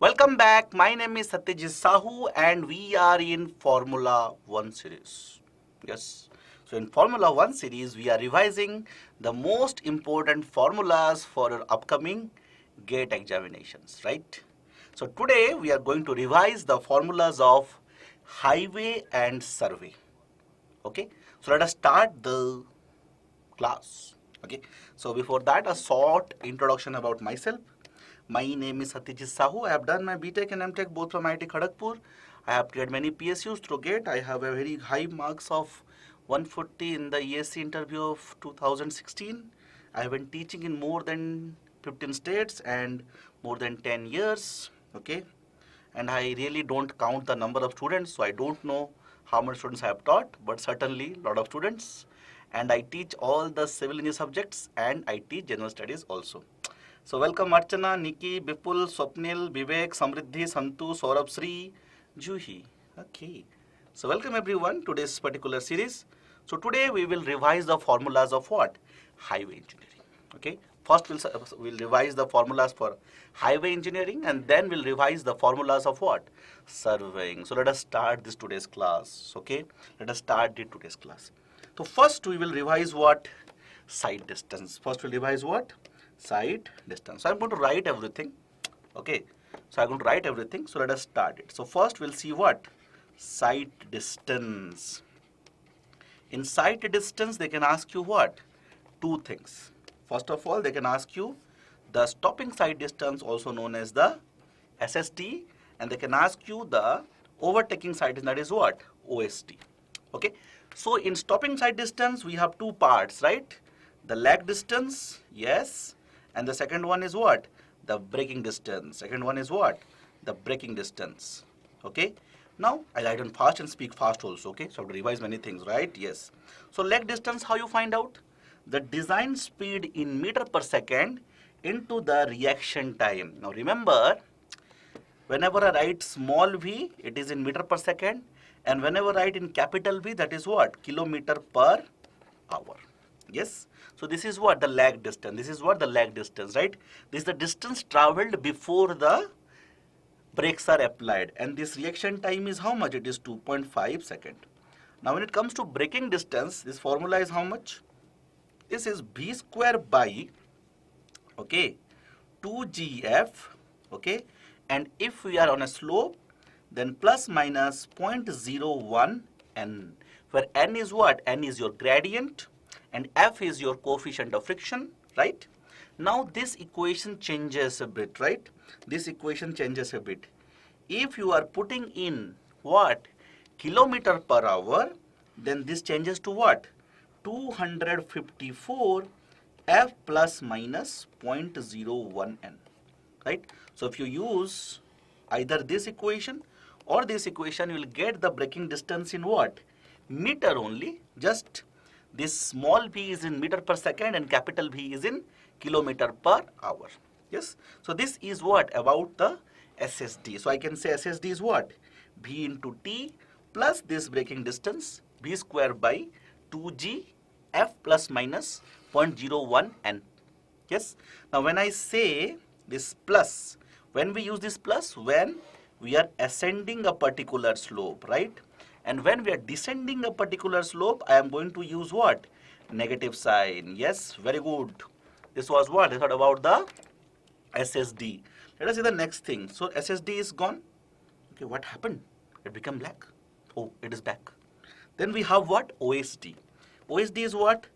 Welcome back. My name is Satyajeet Sahu and we are in Formula 1 series. Yes. So in Formula 1 series, we are revising the most important formulas for our upcoming GATE examinations, right? So today we are going to revise the formulas of highway and survey. Okay. So let us start the class. Okay. So before that, a short introduction about myself. My name is Satyajeet Sahu. I have done my BTech and MTech both from IIT Kharagpur. I have cleared many PSUs through GATE. I have a very high marks of 140 in the ESE interview of 2016. I have been teaching in more than 15 states and more than 10 years. Okay, and I really don't count the number of students, so I don't know how many students I have taught, but certainly a lot of students. And I teach all the civil engineering subjects and I teach general studies also. So welcome Archana, Nikki, Bipul, Swapnil, Vivek, Samriddhi, Santu, Saurabh, Sri, Juhi. Okay. So welcome everyone to this particular series. So today we will revise the formulas of what? Highway engineering. Okay. First we'll revise the formulas for highway engineering and then we'll revise the formulas of what? Surveying. So let us start this today's class. Okay. Let us start today's class. So first we will revise what? Side distance. First we'll revise what? Side distance. So I'm going to write everything. Okay. So I'm going to write everything. So let us start it. So first we'll see what? Side distance. In side distance they can ask you what? Two things. First of all they can ask you the stopping side distance, also known as the SSD, and they can ask you the overtaking side distance, that is what? OSD. Okay. So in stopping side distance we have two parts, right? The lag distance, yes. And the second one is what? The braking distance. Second one is what? The braking distance. Okay. Now I write on fast and speak fast also. Okay. So I have to revise many things, right? Yes. So lag distance, how you find out? The design speed in meter per second into the reaction time. Now remember, whenever I write small v, it is in meter per second, and whenever I write in capital V, that is what? Kilometer per hour. Yes. So this is what? The lag distance. This is what? The lag distance, right? This is the distance traveled before the brakes are applied. And this reaction time is how much? It is 2.5 seconds. Now when it comes to braking distance, this formula is how much? This is B square by, okay, 2GF, okay. And if we are on a slope, then plus minus 0.01 N, where N is what? N is your gradient and F is your coefficient of friction, right? Now this equation changes a bit, right? This equation changes a bit. If you are putting in what? Kilometer per hour, then this changes to what? 254 F plus minus 0.01 N, right? So if you use either this equation or this equation, you will get the braking distance in what? Meter only. Just this small v is in meter per second and capital V is in kilometer per hour. Yes. So this is what? About the SSD. So I can say SSD is what? V into T plus this braking distance V square by 2G F plus minus 0.01 N. Yes. Now when I say this plus, when we use this plus? When we are ascending a particular slope, right? And when we are descending a particular slope, I am going to use what? Negative sign. Yes, very good. This was what? I thought about the SSD. Let us see the next thing. So SSD is gone. Okay, what happened? It became black. Oh, it is back. Then we have what? OSD. OSD is what?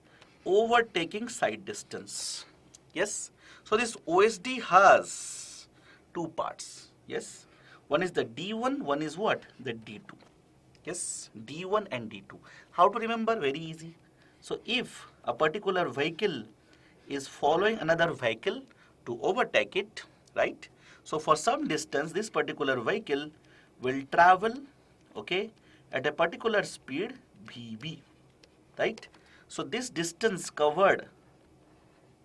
Overtaking side distance. Yes. So this OSD has two parts. Yes. One is the D1, one is what? The D2. Yes, D1 and D2. How to remember? Very easy. So if a particular vehicle is following another vehicle to overtake it, right? So for some distance, this particular vehicle will travel, okay, at a particular speed VB, right? So this distance covered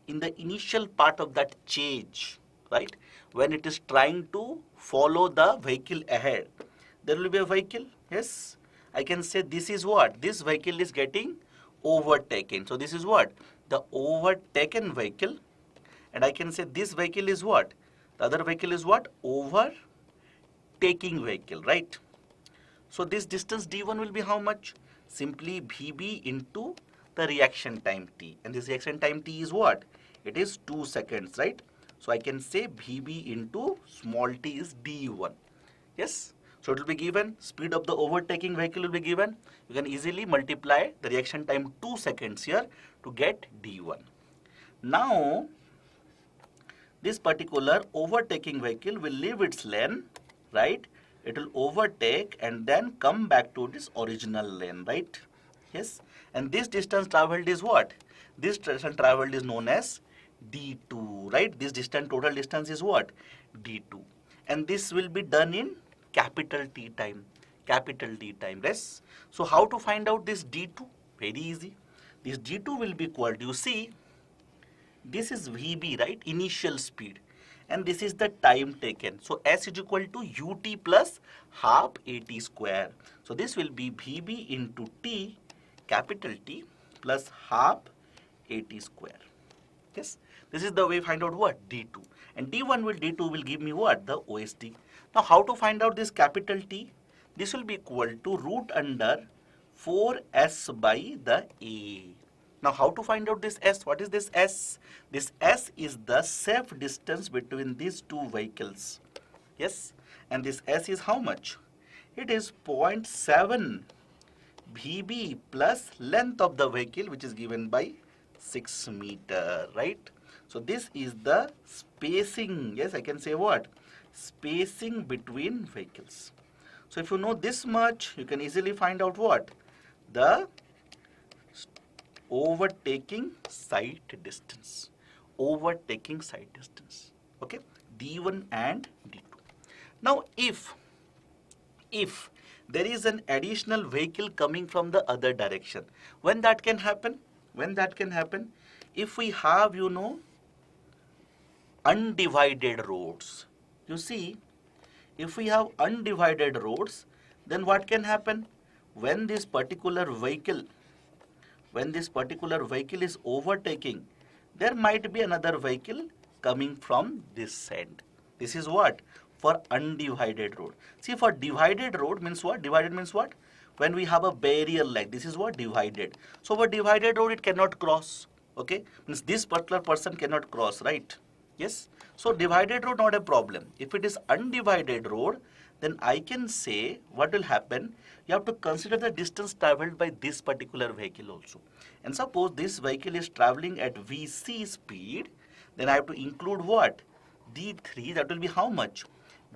in the initial part of that change, right? When it is trying to follow the vehicle ahead, there will be a vehicle. Yes, I can say this is what? This vehicle is getting overtaken. So this is what? The overtaken vehicle. And I can say this vehicle is what? The other vehicle is what? Overtaken. taking vehicle, right? So this distance d1 will be how much? Simply Vb into the reaction time t. And this reaction time t is what? It is 2 seconds, right? So I can say Vb into small t is d1. Yes? So it will be given, speed of the overtaking vehicle will be given. You can easily multiply the reaction time 2 seconds here to get d1. Now, this particular overtaking vehicle will leave its lane, right? It will overtake and then come back to this original lane, right? Yes. And this distance traveled is what? This distance traveled is known as d2, right? This distance, total distance is what? d2. And this will be done in capital T time. Capital T time, yes. So how to find out this d2? Very easy. This d2 will be equal to, you see, this is Vb, right? Initial speed. And this is the time taken. So S is equal to ut plus half at square. So this will be Vb into T, capital T, plus half at square. Yes. This is the way find out what? D2. And D2 will give me what? The OSD. Now how to find out this capital T? This will be equal to root under 4S by the A. Now how to find out this S? What is this S? This S is the safe distance between these two vehicles. Yes. And this S is how much? It is 0.7 Vb plus length of the vehicle, which is given by 6 meter, right? So this is the spacing. Yes, I can say what? Spacing between vehicles. So if you know this much, you can easily find out what? The overtaking side distance. Overtaking side distance. Okay? D1 and D2. Now if there is an additional vehicle coming from the other direction, when that can happen? When that can happen? If we have, you know, undivided roads. You see, if we have undivided roads, then what can happen? When this particular vehicle is overtaking, there might be another vehicle coming from this end. This is what? For undivided road. See, for divided road means what? Divided means what? When we have a barrier like this is what? Divided. So for divided road, it cannot cross. Okay? Means this particular person cannot cross, right? Yes? So divided road not a problem. If it is undivided road, then I can say what will happen? You have to consider the distance traveled by this particular vehicle also. And suppose this vehicle is traveling at Vc speed, then I have to include what? D3, that will be how much?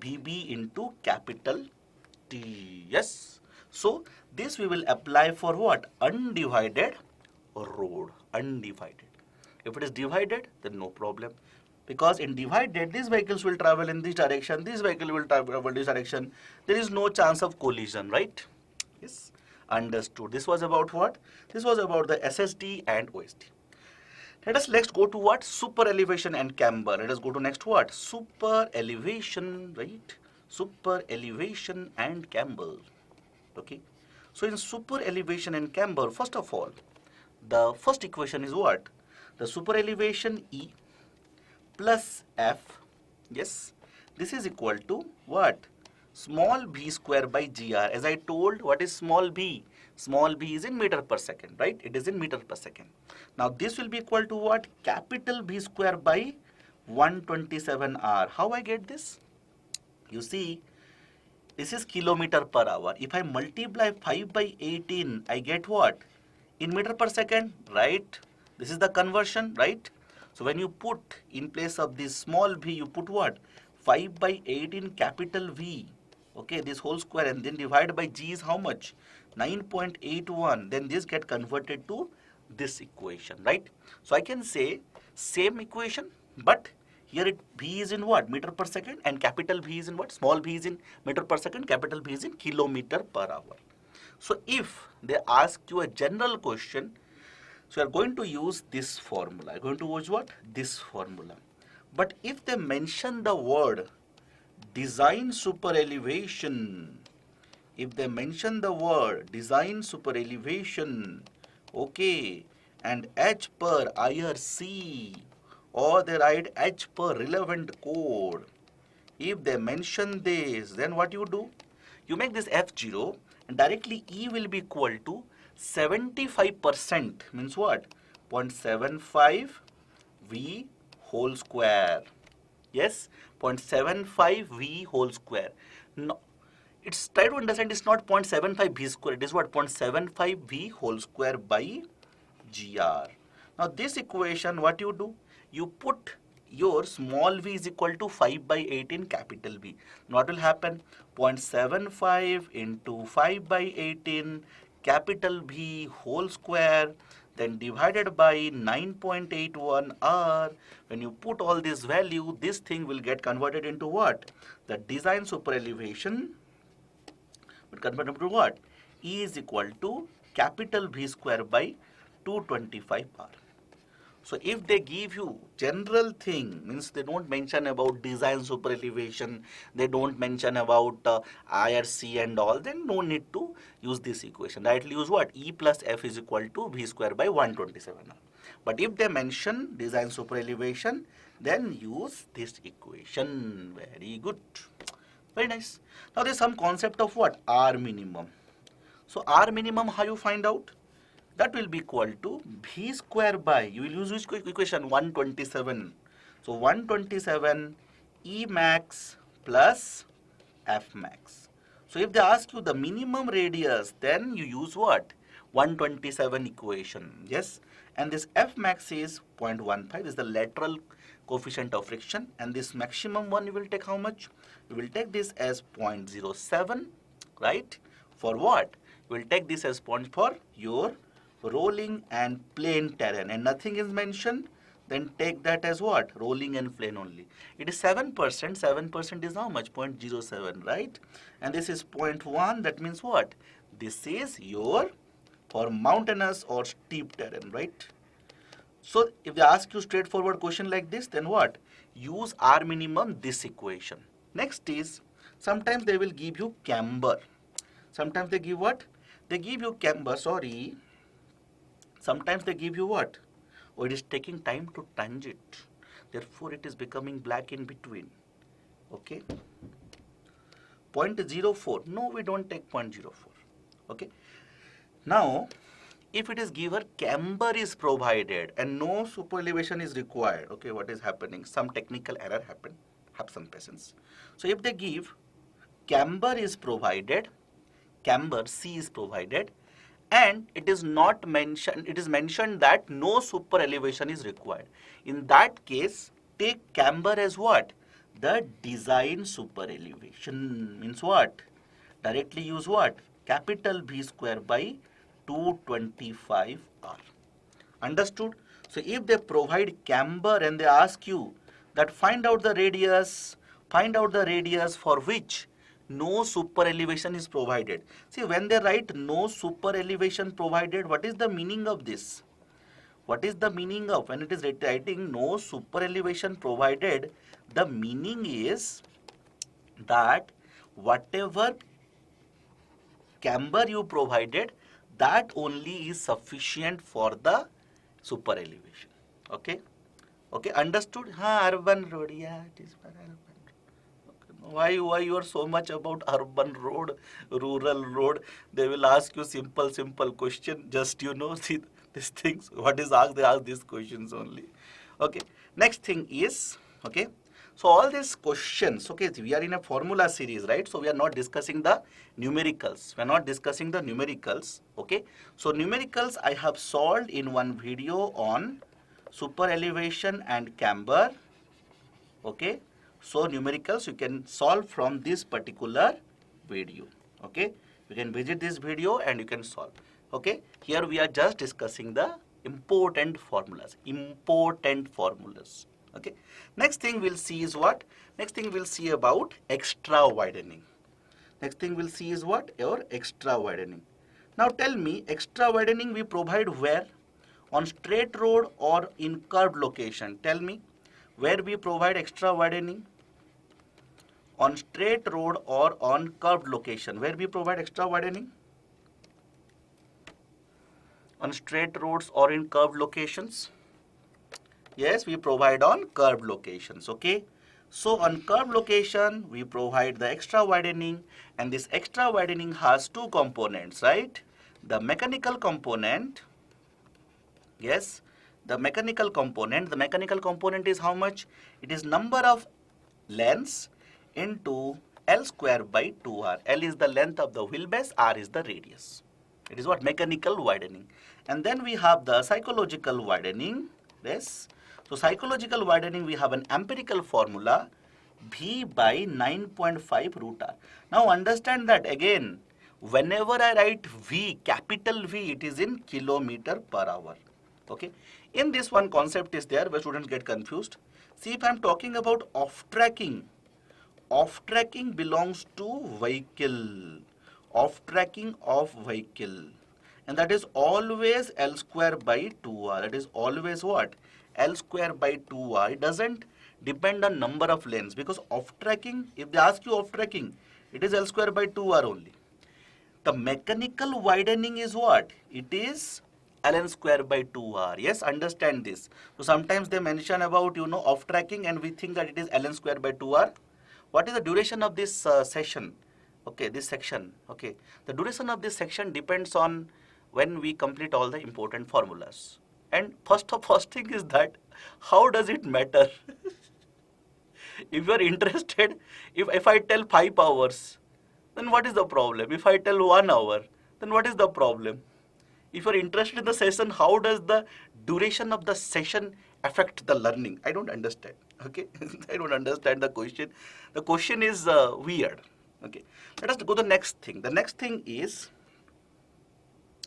Vb into capital T. Yes. So this we will apply for what? Undivided road. Undivided. If it is divided, then no problem. Because in divided, these vehicles will travel in this direction, this vehicle will travel in this direction. There is no chance of collision, right? Yes. Understood. This was about what? This was about the SSD and OSD. Let us next go to what? Super elevation and camber. Let us go to next what? Super elevation, right? Super elevation and camber. Okay. So in super elevation and camber, first of all, the first equation is what? The super elevation E plus F. Yes. This is equal to what? Small b square by gr. As I told, what is small b? Small b is in meter per second, right? It is in meter per second. Now this will be equal to what? Capital B square by 127 R. How I get this? You see, this is kilometer per hour. If I multiply 5 by 18, I get what? In meter per second, right? This is the conversion, right? So when you put in place of this small v, you put what? 5 by 18 capital V. Okay, this whole square, and then divide by g is how much? 9.81. Then this get converted to this equation, right? So I can say same equation, but here v is in what? Meter per second, and capital V is in what? Small v is in meter per second, capital V is in kilometer per hour. So if they ask you a general question, so you are going to use this formula. You are going to use what? This formula. But if they mention the word design super elevation, if they mention the word design super elevation, okay, and H per IRC, or they write H per relevant code, if they mention this, then what you do? You make this F0 and directly E will be equal to 75%, means what? 0.75 V whole square. Yes, 0.75 V whole square. No, it's try to understand, it's not 0.75 V square, it is what? 0.75 V whole square by GR. Now this equation, what you do? You put your small v is equal to 5 by 8 in capital V. What will happen? 0.75 into 5 by 18 capital V whole square, then divided by 9.81 R. When you put all this value, this thing will get converted into what? The design super elevation will convert into what? E is equal to capital V square by 225 R. So if they give you general thing, means they don't mention about design super elevation, they don't mention about IRC and all, then no need to use this equation. Directly use what? E plus F is equal to V square by 127. But if they mention design super elevation, then use this equation. Very good. Very nice. Now there is some concept of what? R minimum. So R minimum, how you find out? That will be equal to V square by, you will use which equation? 127. So 127 E max plus F max. So if they ask you the minimum radius, then you use what? 127 equation. Yes. And this F max is 0.15, is the lateral coefficient of friction. And this maximum one, you will take how much? You will take this as 0.07, right? For what? You will take this as point for your rolling and plain terrain, and nothing is mentioned, then take that as what? Rolling and plain only. It is 7%. 7% is how much? 0.07, right? And this is 0.1. That means what? This is your for mountainous or steep terrain, right? So if they ask you straightforward question like this, then what? Use R minimum, this equation. Next is, sometimes they will give you camber. Sometimes they give what? They give you camber, sorry. Sometimes they give you what? Oh, it is taking time to tunge it. Therefore, it is becoming black in between. Okay. 0.04. No, we don't take 0.04. Okay. Now, if it is given camber is provided and no super elevation is required. Okay, what is happening? Some technical error happened. Have some patience. So, if they give camber is provided, camber C is provided, and it is not mentioned, it is mentioned that no super elevation is required. In that case, take camber as what? The design super elevation. Means what? Directly use what? Capital V square by 225 R. Understood? So if they provide camber and they ask you that find out the radius for which no super elevation is provided. See, when they write no super elevation provided, what is the meaning of this? What is the meaning of when it is writing no super elevation provided? The meaning is that whatever camber you provided, that only is sufficient for the super elevation. Okay? Okay, understood? Urban road, yeah, it is for urban. Why you are so much about urban road, rural road? They will ask you simple question. Just see these things. What is asked? They ask these questions only. Okay. Next thing is, okay. So all these questions, okay, we are in a formula series, right? So we are not discussing the numericals. We are not discussing the numericals. Okay. So numericals I have solved in one video on super elevation and camber. Okay. So numericals you can solve from this particular video. Okay, you can visit this video and you can solve. Okay, here we are just discussing the important formulas. Okay, next thing we'll see is what? Next thing we'll see about extra widening. Next thing we'll see is what? Your extra widening. Now tell me, extra widening we provide where? On straight road or in curved location? Tell me, where we provide extra widening? On straight road or on curved location? Where we provide extra widening? On straight roads or in curved locations? Yes, we provide on curved locations. Okay. So on curve location, we provide the extra widening, and this extra widening has two components, right? The mechanical component, yes, the mechanical component is how much? It is number of lengths into L square by 2R. L is the length of the wheelbase, R is the radius. It is what? Mechanical widening. And then we have the psychological widening, yes. So psychological widening, we have an empirical formula, V by 9.5 root R. Now understand that again, whenever I write V, capital V, it is in kilometer per hour. Okay. In this one concept is there where students get confused. See, if I am talking about off-tracking belongs to vehicle. Off-tracking of vehicle. And that is always L square by 2R. That is always what? L square by 2R. It doesn't depend on number of lanes, because off-tracking, if they ask you off-tracking, it is L square by 2R only. The mechanical widening is what? It is ln square by 2R. Yes, understand this. So sometimes they mention about, off-tracking, and we think that it is ln square by 2R. What is the duration of this session? Okay, this section. Okay, the duration of this section depends on when we complete all the important formulas. And first thing is that, how does it matter? If you are interested, if I tell 5 hours, then what is the problem? If I tell 1 hour, then what is the problem? If you are interested in the session, how does the duration of the session affect the learning? I don't understand. Okay, I don't understand the question. The question is weird. Okay, let us go to the next thing. The next thing is,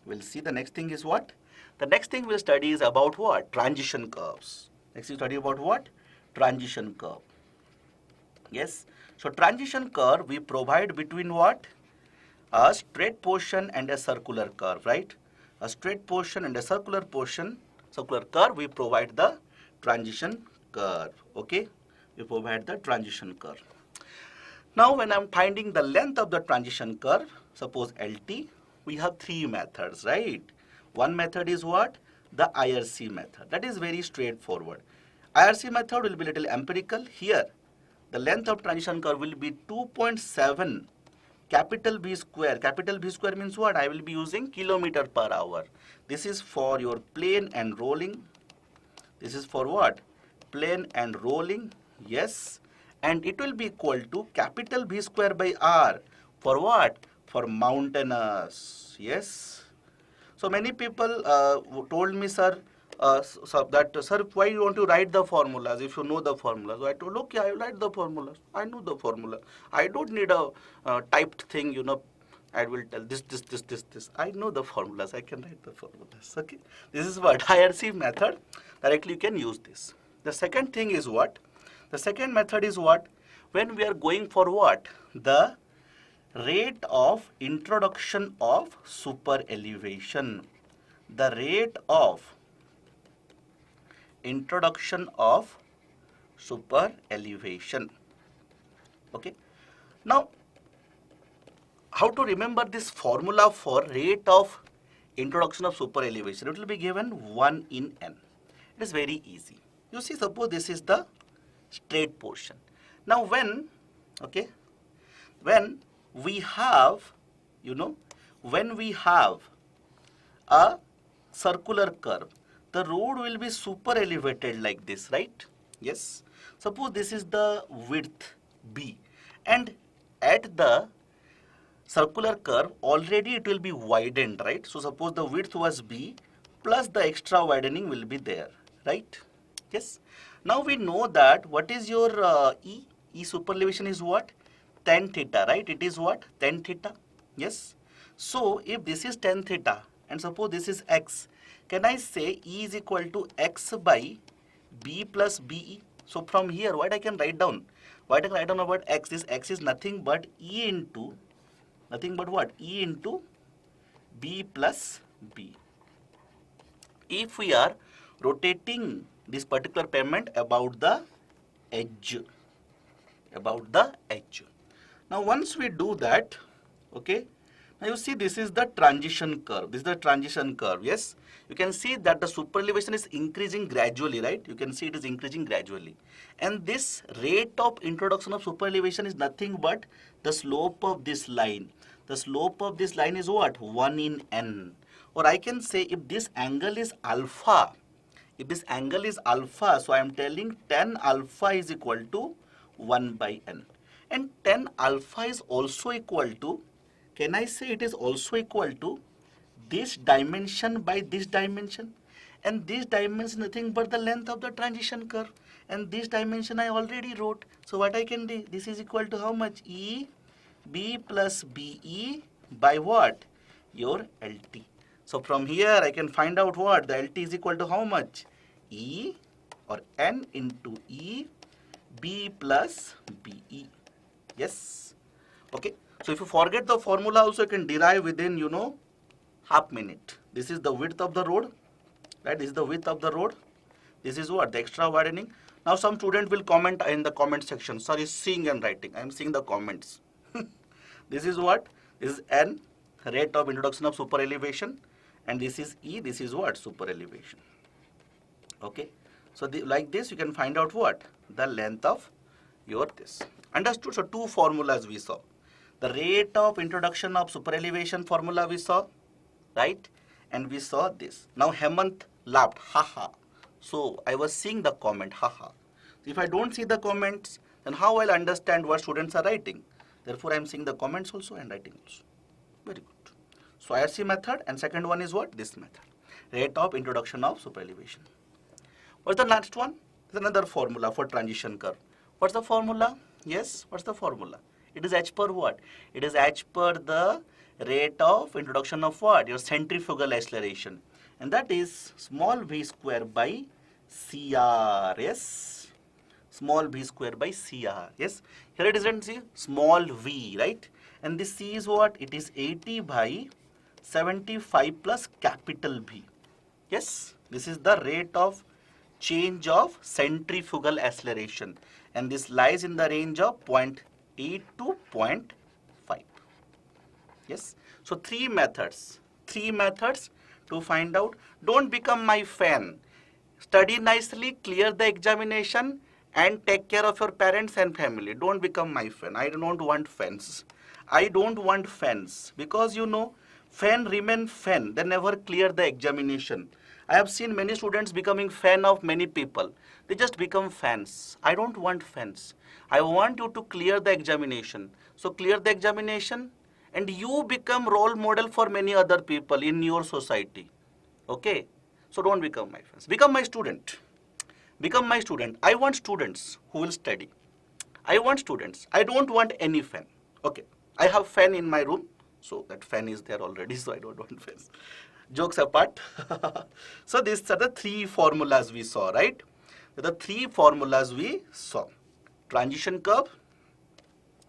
we'll see the next thing is what? The next thing we'll study is about what? Transition curves. Next we study about what? Transition curve. Yes. So transition curve we provide between what? A straight portion and a circular curve, right? A straight portion and a circular curve, we provide the transition curve. Okay, we provide the transition curve. Now when I'm finding the length of the transition curve, suppose LT, we have 3 methods, right? One method is what? The IRC method. That is very straightforward. IRC method will be little empirical. Here, the length of transition curve will be 2.7 capital B square. Capital B square means what? I will be using kilometer per hour. This is for your plane and rolling. This is for what? Plane and rolling. Yes. And it will be equal to capital B square by R. For what? For mountainous. Yes. So many people told me, sir, sir, why you want to write the formulas if you know the formulas? So I told, okay, I will write the formulas. I know the formula. I don't need a typed thing, I will tell this. I know the formulas. I can write the formulas. Okay. This is what? IRC method. Directly you can use this. The second thing is what? The second method is what? When we are going for what? The rate of introduction of super elevation. The rate of introduction of super elevation. Okay. Now, how to remember this formula for rate of introduction of super elevation? It will be given 1 in n. It is very easy. You see, suppose this is the straight portion. Now when we have, when we have a circular curve, the road will be super elevated like this, right? Yes. Suppose this is the width B, and at the circular curve already it will be widened, right? So suppose the width was B plus the extra widening will be there, right? Yes. Now we know that what is your E? E super elevation is what? Tan theta, right? It is what? Tan theta. Yes. So if this is tan theta and suppose this is x, can I say E is equal to x by B plus BE? So from here, what I can write down? What I can write down about x? This x is nothing but E into, nothing but what? E into B plus B. If we are rotating this particular pavement about the edge, Now once we do that, okay, Now you see this is the transition curve. This is the transition curve. Yes, you can see that the super elevation is increasing gradually, right? You can see it is increasing gradually. And this rate of introduction of super elevation is nothing but the slope of this line. The slope of this line is what? 1 in n. Or I can say if this angle is alpha, if this angle is alpha, so I am telling tan alpha is equal to 1 by n. And tan alpha is also equal to, can I say it is also equal to this dimension by this dimension? And this dimension is nothing but the length of the transition curve. And this dimension I already wrote. So what I can do, this is equal to how much? E B plus BE by what? Your LT. So from here I can find out what? The LT is equal to how much? E or N into E B plus BE. Yes. Okay. So if you forget the formula also you can derive within, you know, half minute. This is the width of the road, right? This is the width of the road. This is what? The extra widening. Now some student will comment in the comment section. Sorry, seeing and writing. I am seeing the comments. This is what? This is N, rate of introduction of super elevation. And this is E, this is what? Super elevation. Okay. So like this you can find out what? The length of your this. Understood? So two formulas we saw. The rate of introduction of super elevation formula we saw, right? And we saw this. Now Hemant laughed, haha. So I was seeing the comment, haha. If I don't see the comments, then how I'll understand what students are writing? Therefore I am seeing the comments also and writing also. Very good. So IRC method, and second one is what? This method. Rate of introduction of super elevation. What's the next one? There's another formula for transition curve. What's the formula? Yes, what's the formula? It is H per what? It is H per the rate of introduction of what? Your centrifugal acceleration. And that is small v square by CR. Yes. Small v square by CR. Yes. Here it isn't, see, small v, right? And this C is what? It is 80 by 75 plus capital V. Yes. This is the rate of change of centrifugal acceleration. And this lies in the range of 0.8 to 0.5. Yes. So three methods to find out. Don't become my fan. Study nicely, clear the examination, and take care of your parents and family. Don't become my fan. I don't want fans. I don't want fans because you know, fan remain fan. They never clear the examination. I have seen many students becoming fan of many people. They just become fans. I don't want fans. I want you to clear the examination. So clear the examination and you become role model for many other people in your society. Okay? So don't become my fans. Become my student. Become my student. I want students who will study. I want students. I don't want any fan. Okay. I have fan in my room. So that fan is there already. So I don't want fans. Jokes apart. So these are the three formulas we saw, right? The three formulas we saw. Transition curve.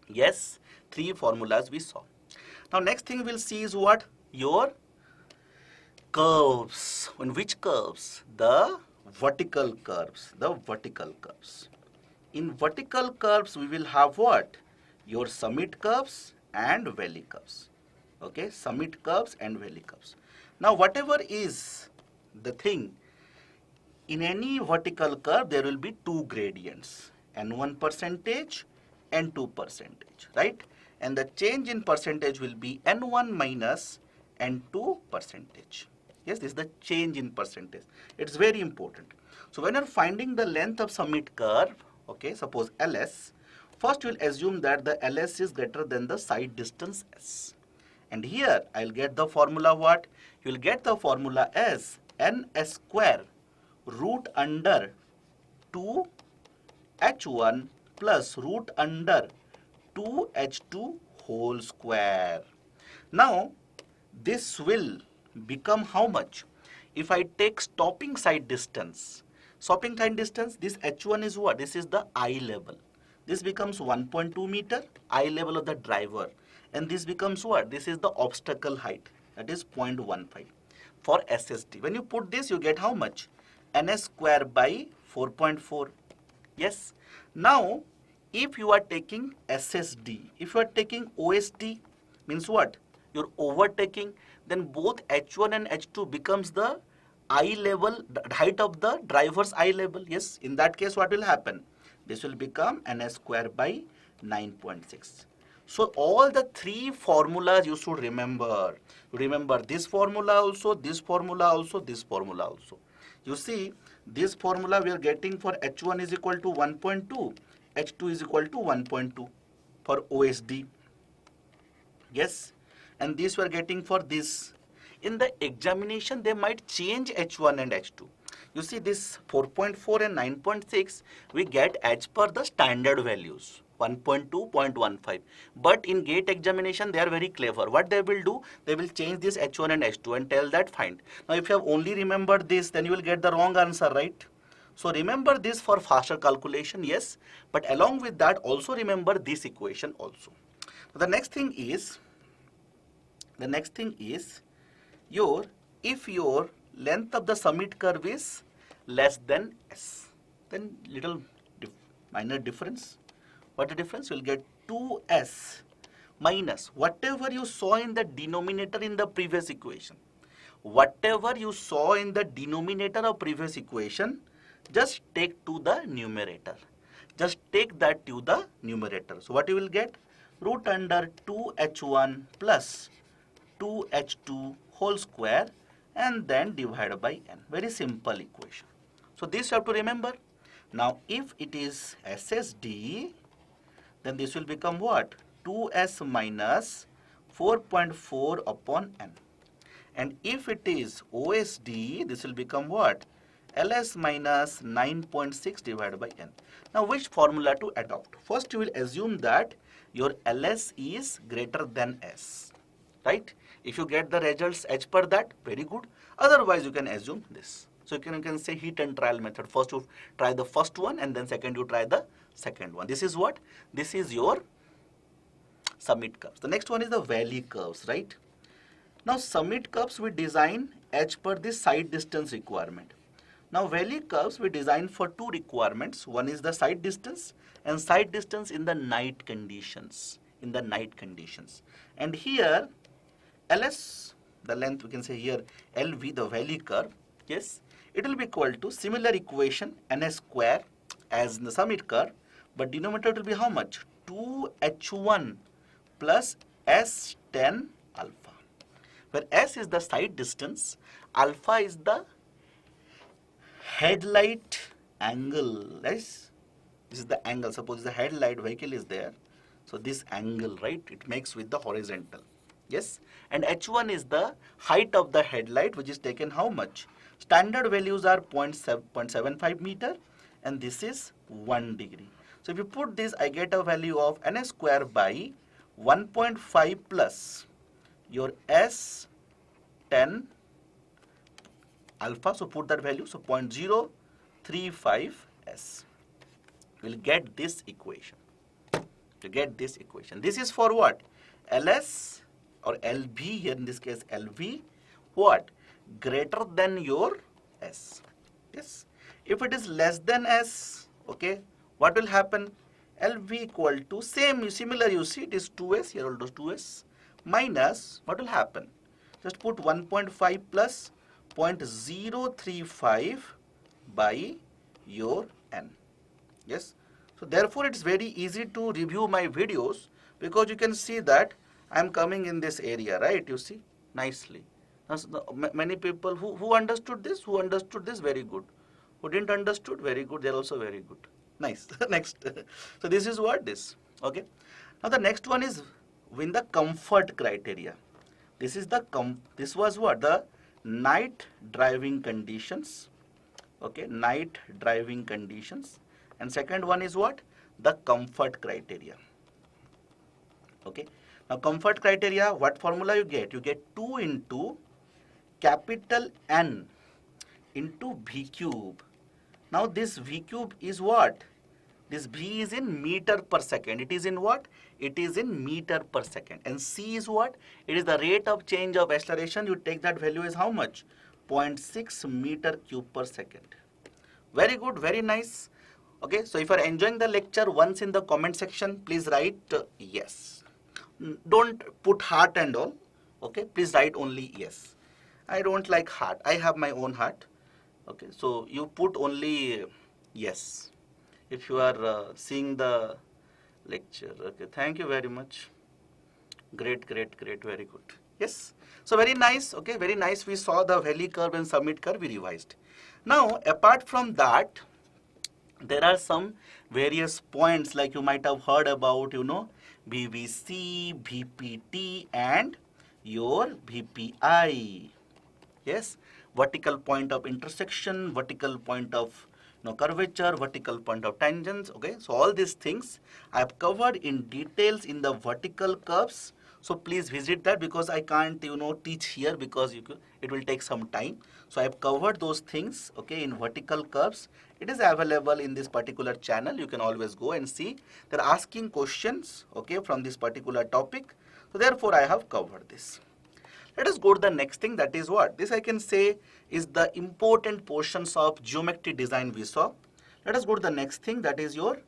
Yes. Three formulas we saw. Now next thing we'll see is what? Your curves. In which curves? The vertical curves. The vertical curves. In vertical curves we will have what? Your summit curves and valley curves. Okay, summit curves and valley curves. Now whatever is the thing, in any vertical curve there will be two gradients, N1 percentage, N2 percentage, right? And the change in percentage will be N1 minus N2 percentage. Yes, this is the change in percentage. It's very important. So when you're finding the length of summit curve, okay, suppose LS, first you'll assume that the LS is greater than the side distance S. And here I'll get the formula what? You'll get the formula as NS square root under 2H1 plus root under 2H2 whole square. Now this will become how much? If I take stopping side distance, this H1 is what? This is the eye level. This becomes 1.2 meter, eye level of the driver. And this becomes what? This is the obstacle height. That is 0.15 for SSD. When you put this, you get how much? NS square by 4.4. Yes. Now, if you are taking SSD, if you are taking OSD, means what? you're overtaking, then both H1 and H2 becomes the eye level, the height of the driver's eye level. Yes, in that case what will happen? This will become ns square by 9.6. So all the three formulas you should remember. Remember this formula also, this formula also, this formula also. You see, this formula we are getting for H1 is equal to 1.2, H2 is equal to 1.2 for OSD. Yes, and this we are getting for this. In the examination, they might change H1 and H2. You see, this 4.4 and 9.6 we get as per the standard values. 1.2, 0.15. But in GATE examination, they are very clever. What they will do, they will change this H1 and H2 and tell that find. Now, if you have only remembered this, then you will get the wrong answer, right? So remember this for faster calculation, yes. But along with that, also remember this equation also. So the next thing is if your length of the summit curve is less than S, then little minor difference. What the difference? You'll get 2S minus whatever you saw in the denominator in the previous equation. Whatever you saw in the denominator of previous equation, just take to the numerator. Just take that to the numerator. So what you will get? Root under 2H1 plus 2H2 whole square and then divided by n. Very simple equation. So this you have to remember. Now if it is SSD, then this will become what? 2s minus 4.4 upon n. And if it is OSD, this will become what? ls minus 9.6 divided by n. Now which formula to adopt? First you will assume that your ls is greater than s, right? If you get the results as per that, very good. Otherwise you can assume this. So you can say heat and trial method. First you try the first one and then second you try the second one. This is what? This is your summit curves. The next one is the valley curves, right? Now summit curves we design as per the side distance requirement. Now valley curves we design for two requirements. One is the side distance and side distance in the night conditions. And here ls, the length we can say here lv, the valley curve, yes, it will be equal to similar equation ns square as in the summit curve, but denominator will be how much? 2h1 plus s10 alpha, where s is the side distance, alpha is the headlight angle. Yes, this is the angle. Suppose the headlight vehicle is there, so this angle, right, it makes with the horizontal. Yes, and h1 is the height of the headlight, which is taken how much? Standard values are 0.75 meter and this is 1 degree. So if you put this, I get a value of ns square by 1.5 plus your s10 alpha. So put that value, so 0.035 s. We'll get this equation. To get this equation, this is for what? ls or lv, here in this case lv, what? Greater than your s. Yes. If it is less than s, okay, what will happen? lv equal to similar, you see it is 2s, here also 2s, minus, what will happen? Just put 1.5 plus 0.035 by your n. Yes. So therefore it is very easy to review my videos, because you can see that I am coming in this area, right? You see nicely. Many people who understood this, very good. Who didn't understood, very good. They are also very good. Nice. Next. So this is what this. Okay. Now the next one is win the comfort criteria. This is the this was what? The night driving conditions. Okay. Night driving conditions. And second one is what? The comfort criteria. Okay. Now comfort criteria, what formula you get? You get 2 into capital N into V cube. Now this V cube is what? This V is in meter per second. It is in what? It is in meter per second. And C is what? It is the rate of change of acceleration. You take that value as how much? 0.6 meter cube per second. Very good, very nice. Okay, so if you are enjoying the lecture, once in the comment section, please write yes. Don't put heart and all. Okay, please write only yes. I don't like heart. I have my own heart. Okay, so you put only yes. If you are seeing the lecture. Okay, thank you very much. Great, great, great, very good. Yes. So very nice. Okay, very nice. We saw the valley curve and summit curve. We revised. Now, apart from that, there are some various points like you might have heard about, you know, BBC, BPT and your BPI. Yes, vertical point of intersection, vertical point of curvature, vertical point of tangents. Okay, so all these things I have covered in details in the vertical curves. So please visit that because I can't teach here because it will take some time. So I have covered those things, okay, in vertical curves. It is available in this particular channel. You can always go and see. They're asking questions, okay, from this particular topic. So therefore I have covered this. Let us go to the next thing, that is what? This I can say is the important portions of geometry design we saw. Let us go to the next thing, that is your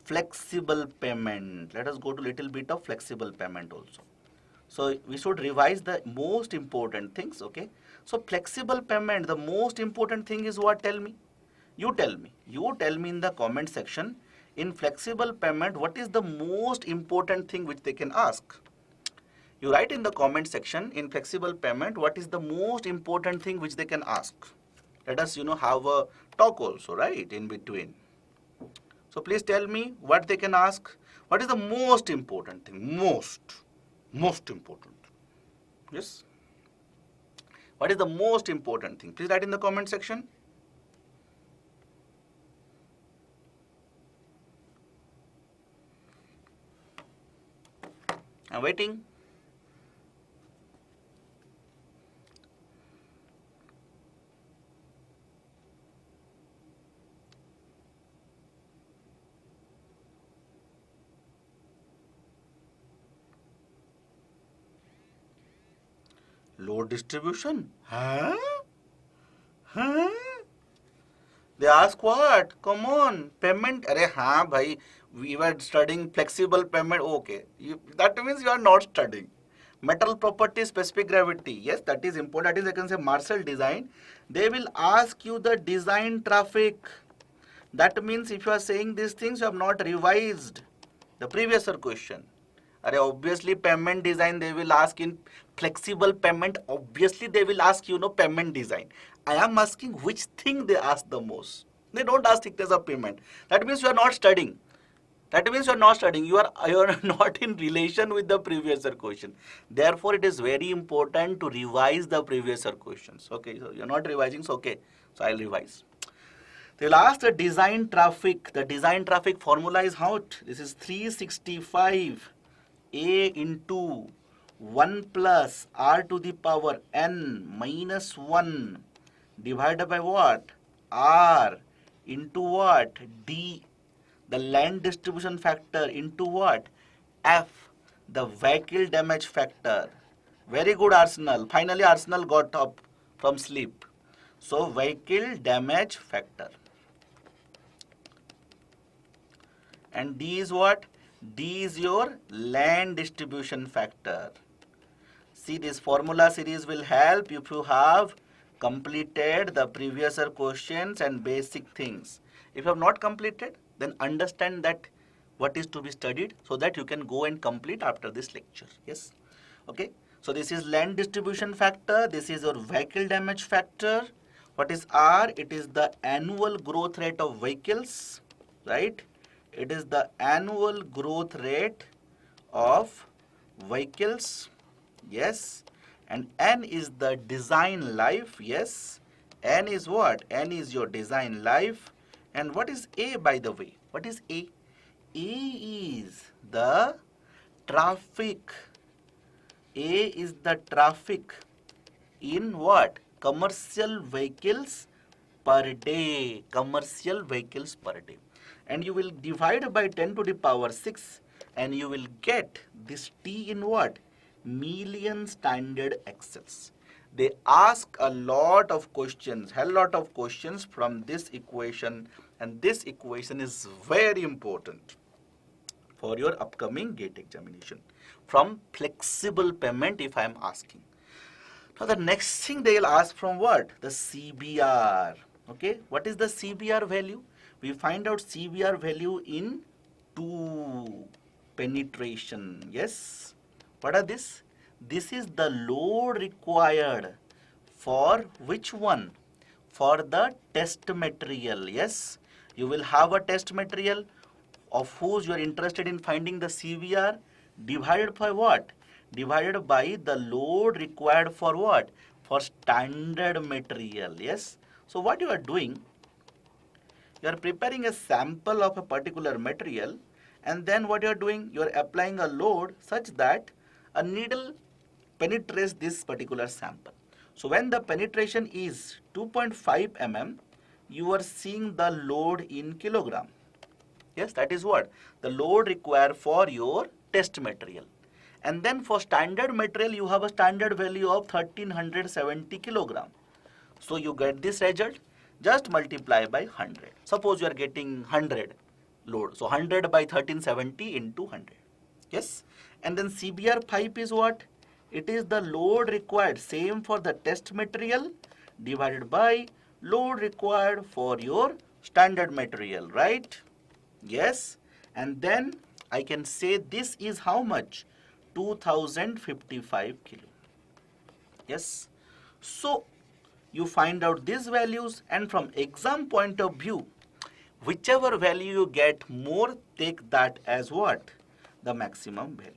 flexible pavement. Let us go to little bit of flexible pavement also. So we should revise the most important things, okay? So flexible pavement, the most important thing is what? Tell me. You tell me. You tell me in the comment section. In flexible pavement, what is the most important thing which they can ask? You write in the comment section, in flexible pavement, what is the most important thing which they can ask? Let us, have a talk also, right, in between. So please tell me what they can ask. What is the most important thing? Most important. Yes. What is the most important thing? Please write in the comment section. I'm waiting. Load distribution? Huh? They ask what? Come on. Pavement? Arey haan bhai. We were studying flexible pavement. Okay. That means you are not studying. Metal property, specific gravity. Yes, that is important. That is, I can say, Marcel design. They will ask you the design traffic. That means if you are saying these things, you have not revised the previous question. Obviously pavement design they will ask. In flexible pavement, obviously they will ask pavement design. I am asking which thing they ask the most. They don't ask thickness of pavement. That means you are not studying. That means you are not studying. You are not in relation with the previous question. Therefore, it is very important to revise the previous questions. Okay, so you are not revising. So okay, so I'll revise. They will ask the design traffic. The design traffic formula is how? This is 365 A into 1 plus R to the power N minus 1 divided by what? R into what? D, the land distribution factor, into what? F, the vehicle damage factor. Very good, Arsenal. Finally, Arsenal got up from sleep. So, vehicle damage factor. And D is what? D is your land distribution factor. See, this formula series will help if you have completed the previous questions and basic things. If you have not completed, then understand that what is to be studied so that you can go and complete after this lecture. Yes. Okay. So this is land distribution factor. This is your vehicle damage factor. What is R? It is the annual growth rate of vehicles, right? It is the annual growth rate of vehicles. Yes. And N is the design life. Yes. N is what? N is your design life. And what is A, by the way? What is A? A is the traffic. A is the traffic in what? Commercial vehicles per day. Commercial vehicles per day. And you will divide by 10 to the power 6 and you will get this T in what? Million standard excels. They ask a lot of questions, hell lot of questions from this equation, and this equation is very important. for your upcoming GATE examination from flexible payment if I am asking. Now the next thing they will ask from what? The CBR. Okay, what is the CBR value? We find out CBR value in 2 penetration. Yes, what are this? This is the load required for which one? For the test material. Yes, you will have a test material of whose you are interested in finding the CBR, divided by what? Divided by the load required for what? For standard material. Yes. So what you are doing, you are preparing a sample of a particular material, and then what you are doing, you are applying a load such that a needle penetrates this particular sample. So when the penetration is 2.5 mm, you are seeing the load in kilogram. Yes, that is what? The load required for your test material. And then for standard material, you have a standard value of 1370 kilogram. So you get this result, just multiply by 100. Suppose you are getting 100 load. So 100 by 1370 into 100. Yes. And then CBR pipe is what? It is the load required, same for the test material, divided by load required for your standard material, right? Yes. And then I can say this is how much? 2055 kilo. Yes. So you find out these values, and from exam point of view, whichever value you get more, take that as what? The maximum value.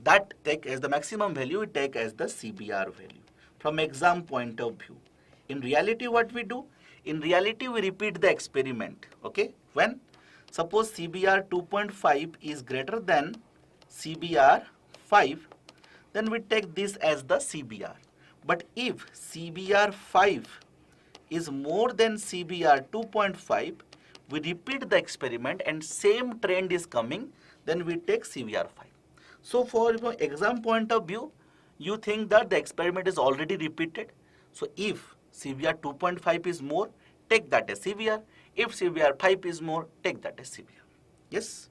That take as the maximum value, take as the CBR value from exam point of view. In reality, what we do? In reality, we repeat the experiment. Okay? When? Suppose CBR 2.5 is greater than CBR 5, then we take this as the CBR. But if CBR 5 is more than CBR 2.5, we repeat the experiment and same trend is coming, then we take CBR 5. So for exam point of view, you think that the experiment is already repeated. So if CBR 2.5 is more, take that as CBR. If CBR 5 is more, take that as CBR. Yes.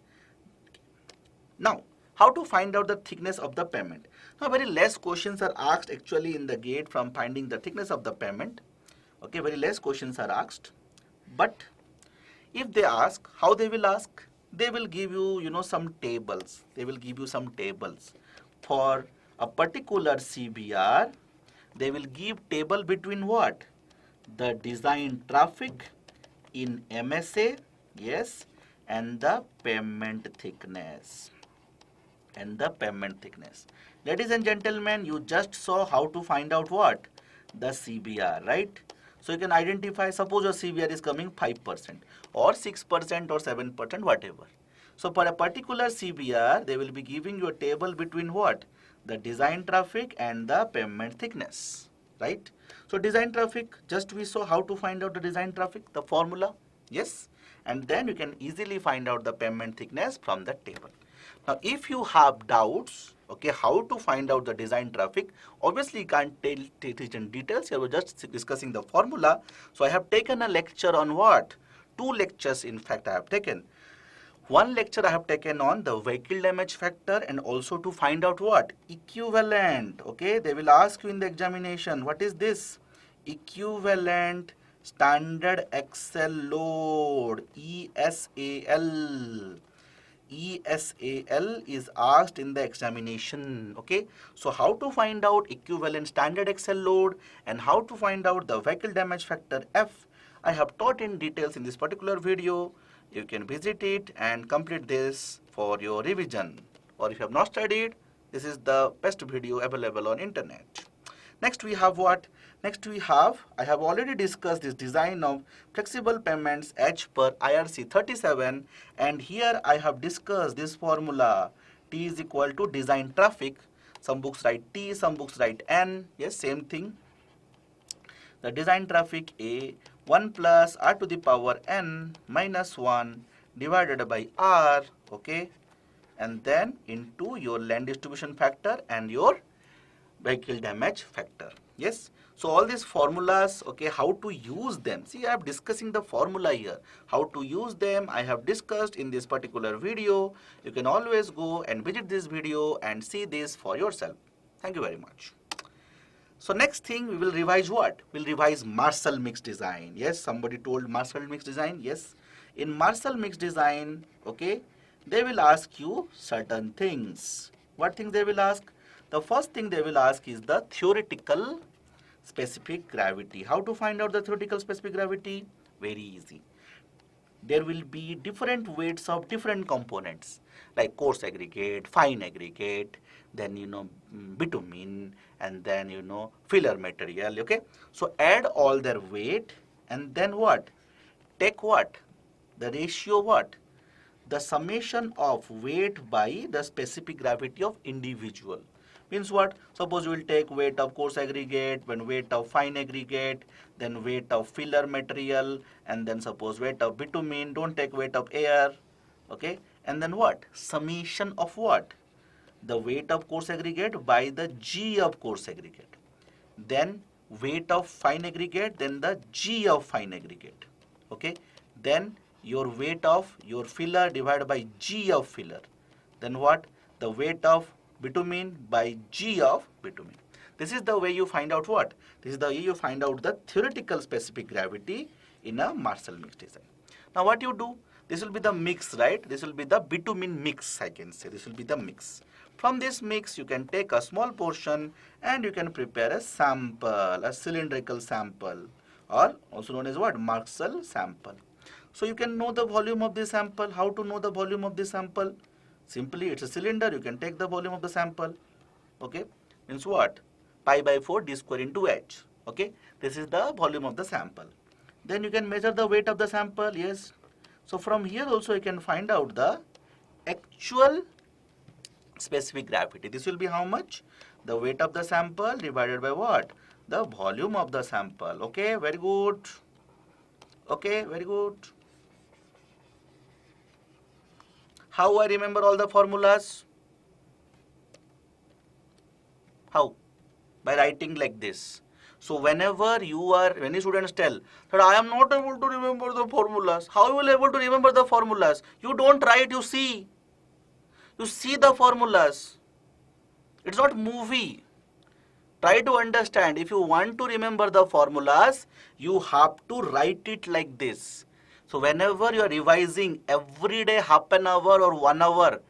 Now, how to find out the thickness of the pavement? Now, very less questions are asked actually in the GATE from finding the thickness of the pavement. Okay, very less questions are asked. But if they ask, how they will ask? They will give you, some tables. They will give you some tables. For a particular CBR, they will give table between what? The design traffic in MSA, yes, and the pavement thickness. Ladies and gentlemen, you just saw how to find out what? The CBR, right? So you can identify, suppose your CBR is coming 5% or 6% or 7%, whatever. So for a particular CBR, they will be giving you a table between what? The design traffic and the pavement thickness, right? So design traffic, just we saw how to find out the design traffic, the formula, yes? And then you can easily find out the pavement thickness from the table. Now, if you have doubts, okay, how to find out the design traffic, obviously you can't take it in details. Here we're just discussing the formula. So I have taken a lecture on what? 2 lectures, in fact, I have taken. One lecture I have taken on the vehicle damage factor and also to find out what? Equivalent. Okay, they will ask you in the examination, what is this? Equivalent standard axle load, ESAL. ESAL is asked in the examination. Okay, so how to find out equivalent standard axle load and how to find out the vehicle damage factor F, I have taught in details in this particular video. You can visit it and complete this for your revision, or if you have not studied, this is the best video available on internet. Next we have what? Next we have, I have already discussed this design of flexible pavements H per IRC 37, and here I have discussed this formula. T is equal to design traffic. Some books write T, some books write N. Yes, same thing. The design traffic A 1 plus R to the power N minus 1 divided by R, okay, and then into your land distribution factor and your vehicle damage factor. Yes. So all these formulas, okay, how to use them. See, I am discussing the formula here. How to use them, I have discussed in this particular video. You can always go and visit this video and see this for yourself. Thank you very much. So next thing we will revise what? We'll revise Marshall mix design. Yes, somebody told Marshall mix design. Yes. In Marshall mix design, okay, they will ask you certain things. What things they will ask? The first thing they will ask is the theoretical specific gravity. How to find out the theoretical specific gravity? Very easy. There will be different weights of different components like coarse aggregate, fine aggregate, then bitumen, and then filler material. Okay, so add all their weight and then what? Take what? The ratio what? The summation of weight by the specific gravity of individual. Means what? Suppose you will take weight of coarse aggregate, then weight of fine aggregate, then weight of filler material, and then suppose weight of bitumen. Don't take weight of air. Okay, and then what? Summation of what? The weight of coarse aggregate by the G of coarse aggregate. Then weight of fine aggregate, then the G of fine aggregate. Okay, then your weight of your filler divided by G of filler. Then what? The weight of bitumen by G of bitumen. This is the way you find out what? This is the way you find out the theoretical specific gravity in a Marshall mix design. Now what you do? This will be the mix, right? This will be the bitumen mix, I can say. This will be the mix. From this mix, you can take a small portion and you can prepare a sample, a cylindrical sample, or also known as what? Marshall sample. So you can know the volume of the sample. How to know the volume of the sample? Simply, it's a cylinder. You can take the volume of the sample. Okay, means what? Pi by 4 d square into h. Okay, this is the volume of the sample. Then you can measure the weight of the sample. Yes. So from here also you can find out the actual specific gravity. This will be how much? The weight of the sample divided by what? The volume of the sample. Okay, very good. Okay, very good. How I remember all the formulas? How? By writing like this. So whenever when students tell that I am not able to remember the formulas, how you will able to remember the formulas? You don't write, you see. You see the formulas. It's not movie. Try to understand. If you want to remember the formulas, you have to write it like this. So whenever you are revising every day half an hour or 1 hour,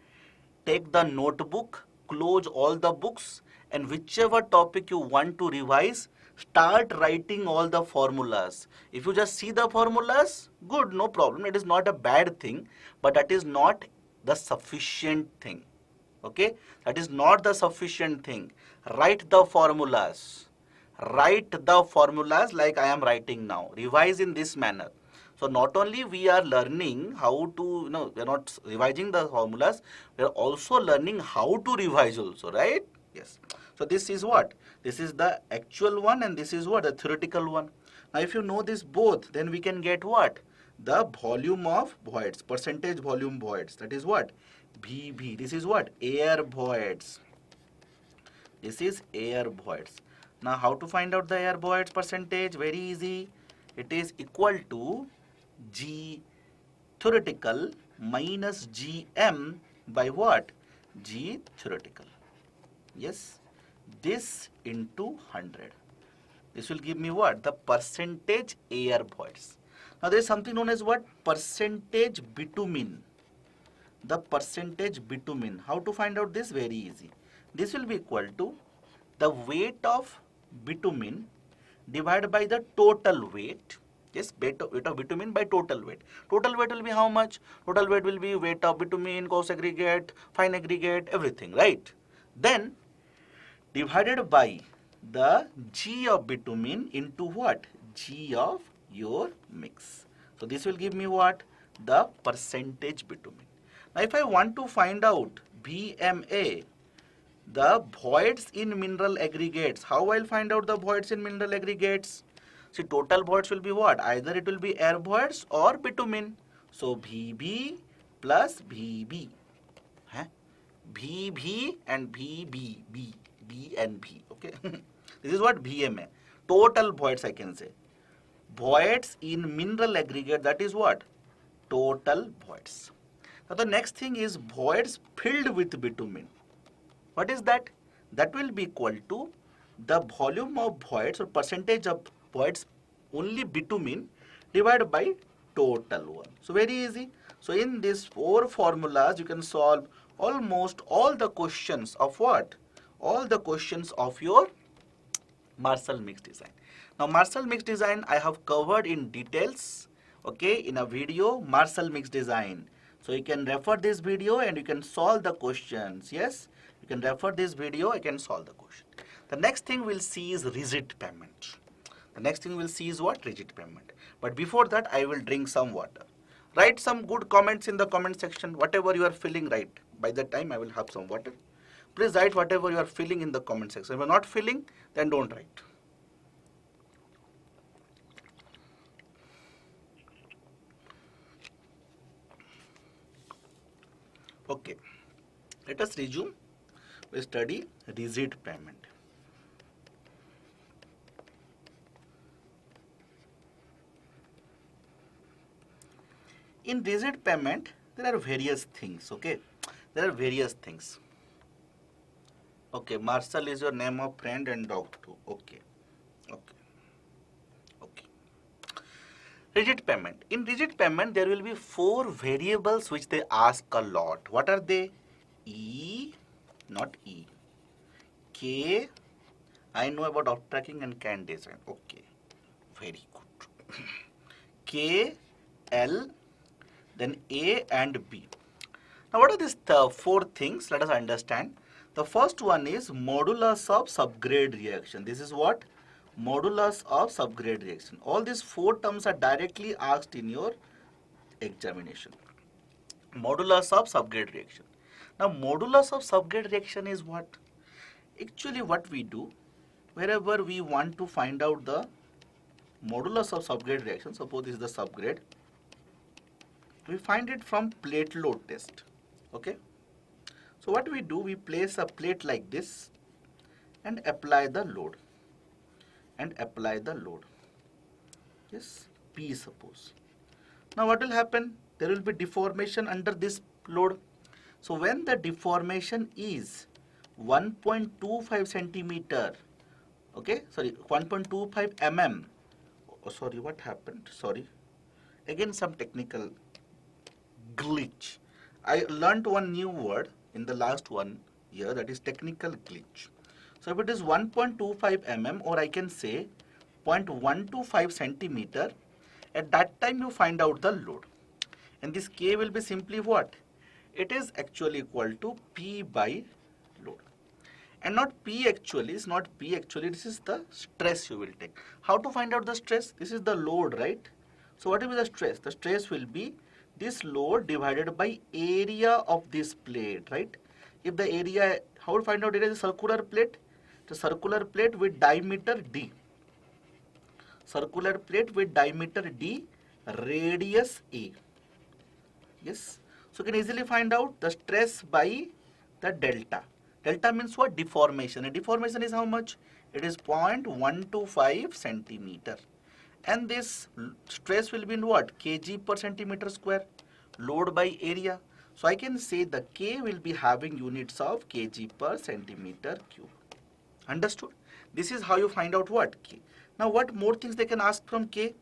take the notebook, close all the books, and whichever topic you want to revise, start writing all the formulas. If you just see the formulas, good, no problem. It is not a bad thing, but that is not the sufficient thing. Okay, that is not the sufficient thing. Write the formulas. Write the formulas like I am writing now. Revise in this manner. So not only we are learning how to, we are not revising the formulas, we are also learning how to revise also, right? Yes. So this is what? This is the actual one and this is what? The theoretical one. Now if you know this both, then we can get what? The volume of voids, percentage volume voids. That is what? VV. This is what? Air voids. This is air voids. Now how to find out the air voids percentage? Very easy. It is equal to G theoretical minus GM by what? G theoretical. Yes. This into 100. This will give me what? The percentage air voids. Now there is something known as what? Percentage bitumen. The percentage bitumen. How to find out this? Very easy. This will be equal to the weight of bitumen divided by the total weight. Yes, weight of bitumen by total weight. Total weight will be how much? Total weight will be weight of bitumen, coarse aggregate, fine aggregate, everything, right? Then divided by the G of bitumen into what? G of your mix. So this will give me what? The percentage bitumen. Now if I want to find out BMA, the voids in mineral aggregates, how I'll find out the voids in mineral aggregates? See, total voids will be what? Either it will be air voids or bitumen. So VB plus VB. VB and VB. BNB. Okay, this is what BMA. Total voids I can say. Voids in mineral aggregate, that is what? Total voids. Now the next thing is voids filled with bitumen. What is that? That will be equal to the volume of voids or percentage of voids only bitumen divided by total one. So very easy. So in these 4 formulas you can solve almost all the questions of what? All the questions of your Marshall mix design. Now Marshall mix design I have covered in details, okay, in a video, Marshall mix design. So you can refer this video and you can solve the questions. Yes, you can refer this video, I can solve the question. The next thing we'll see is rigid pavement. The next thing we'll see is what? Rigid pavement. But before that I will drink some water. Write some good comments in the comment section, whatever you are feeling, right. By that time I will have some water. Please write whatever you are feeling in the comment section. If you are not feeling, then don't write. Okay, let us resume. We study rigid pavement. In rigid pavement, there are various things, okay. There are various things. Okay, Marshall is your name of friend and dog too. Okay. Rigid pavement. In rigid pavement, there will be 4 variables which they ask a lot. What are they? E, not E. K, I know about off tracking and can design. Okay, very good. K, L, then A and B. Now what are these 4 things? Let us understand. The first one is modulus of subgrade reaction. This is what? Modulus of subgrade reaction. All these 4 terms are directly asked in your examination. Modulus of subgrade reaction. Now modulus of subgrade reaction is what? Actually what we do, wherever we want to find out the modulus of subgrade reaction, suppose this is the subgrade, we find it from plate load test. Okay. So what we do, we place a plate like this and apply the load. Yes, P suppose. Now what will happen? There will be deformation under this load. So when the deformation is 1.25 centimeter, okay, sorry, 1.25 mm. Oh, sorry, what happened? Sorry. Again some technical glitch. I learnt one new word in the last 1 year, that is technical glitch. So if it is 1.25 mm or I can say 0.125 centimeter, at that time you find out the load. And this K will be simply what? It is actually equal to P by load. And not P actually, it's not P actually, this is the stress you will take. How to find out the stress? This is the load, right? So what will be the stress? The stress will be this load divided by area of this plate, right? If the area, how to find out it is a circular plate? The circular plate with diameter D. Circular plate with diameter D, radius A. Yes. So you can easily find out the stress by the delta. Delta means what? Deformation. And deformation is how much? It is 0.125 centimeter. And this stress will be in what? Kg per centimeter square. Load by area. So I can say the K will be having units of kg per centimeter cube. Understood? This is how you find out what? K. Now what more things they can ask from K?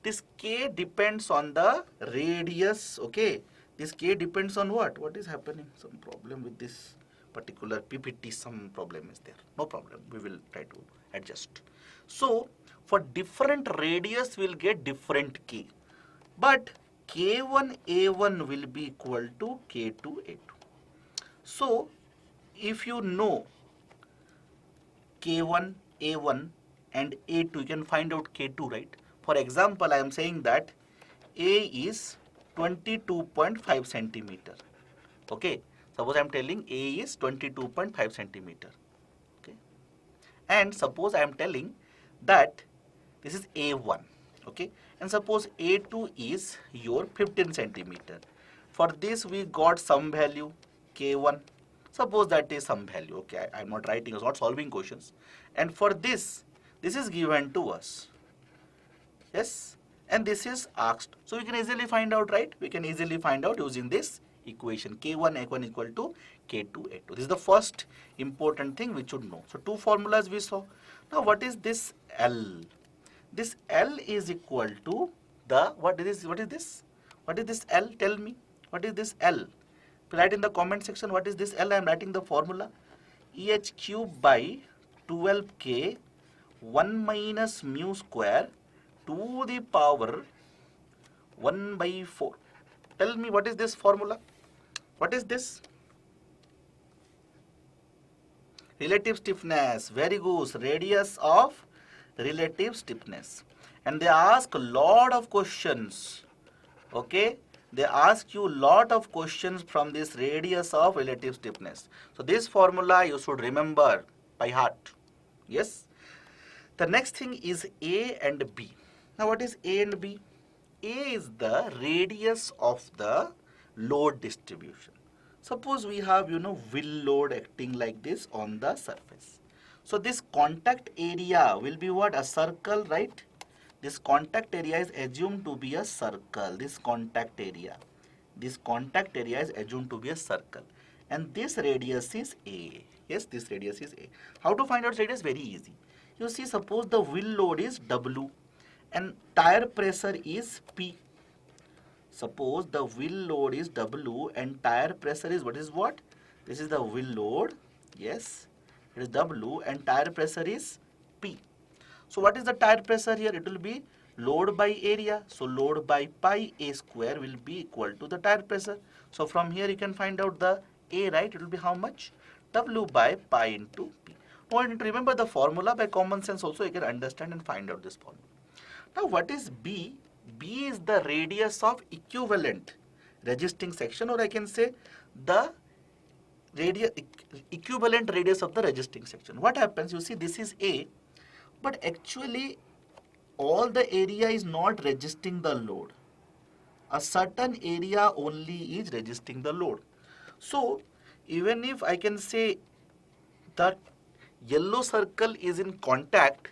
This K depends on the radius, okay? This K depends on what? What is happening? Some problem with this particular PPT, some problem is there. No problem, we will try to adjust. So for different radius we'll get different K. But K1A1 will be equal to K2A2. So if you know K1, A1 and A2, you can find out K2, right? For example, I am saying that A is 22.5 centimeter. Okay. Suppose I am telling A is 22.5 centimeter. Okay. And suppose I am telling that this is A1. Okay. And suppose A2 is your 15 centimeter. For this we got some value K1. Suppose that is some value. Okay, I'm not writing, I'm not solving questions. And for this is given to us. Yes, and this is asked. So we can easily find out, right? We can easily find out using this equation K1 A1 equal to K2 A2. This is the first important thing we should know. So two formulas we saw. Now what is this L? This L is equal to the, what is this? What is this L? Tell me. What is this L? Write in the comment section what is this L. I am writing the formula. EH cube by 12K 1 minus mu square to the power 1 by 4. Tell me what is this formula? What is this? Relative stiffness. Very good. Radius of relative stiffness. And they ask a lot of questions. Okay. They ask you a lot of questions from this radius of relative stiffness. So this formula you should remember by heart. Yes. The next thing is A and B. Now what is A and B? A is the radius of the load distribution. Suppose we have, will load acting like this on the surface. So this contact area will be what? A circle, right? This contact area is assumed to be a circle. This contact area is assumed to be a circle. And this radius is A. Yes, this radius is A. How to find out radius? Very easy. You see, suppose the wheel load is W and tire pressure is P. Suppose the wheel load is W and tire pressure is what? This is the wheel load. Yes, it is W and tire pressure is P. So what is the tire pressure here? It will be load by area. So load by pi A square will be equal to the tire pressure. So from here you can find out the A, right? It will be how much? W by pi into P. Now you need to remember the formula. By common sense also you can understand and find out this formula. Now what is B? B is the radius of equivalent resisting section, or I can say the equivalent radius of the resisting section. What happens? You see, this is A, but actually all the area is not resisting the load. A certain area only is resisting the load. So even if I can say that yellow circle is in contact,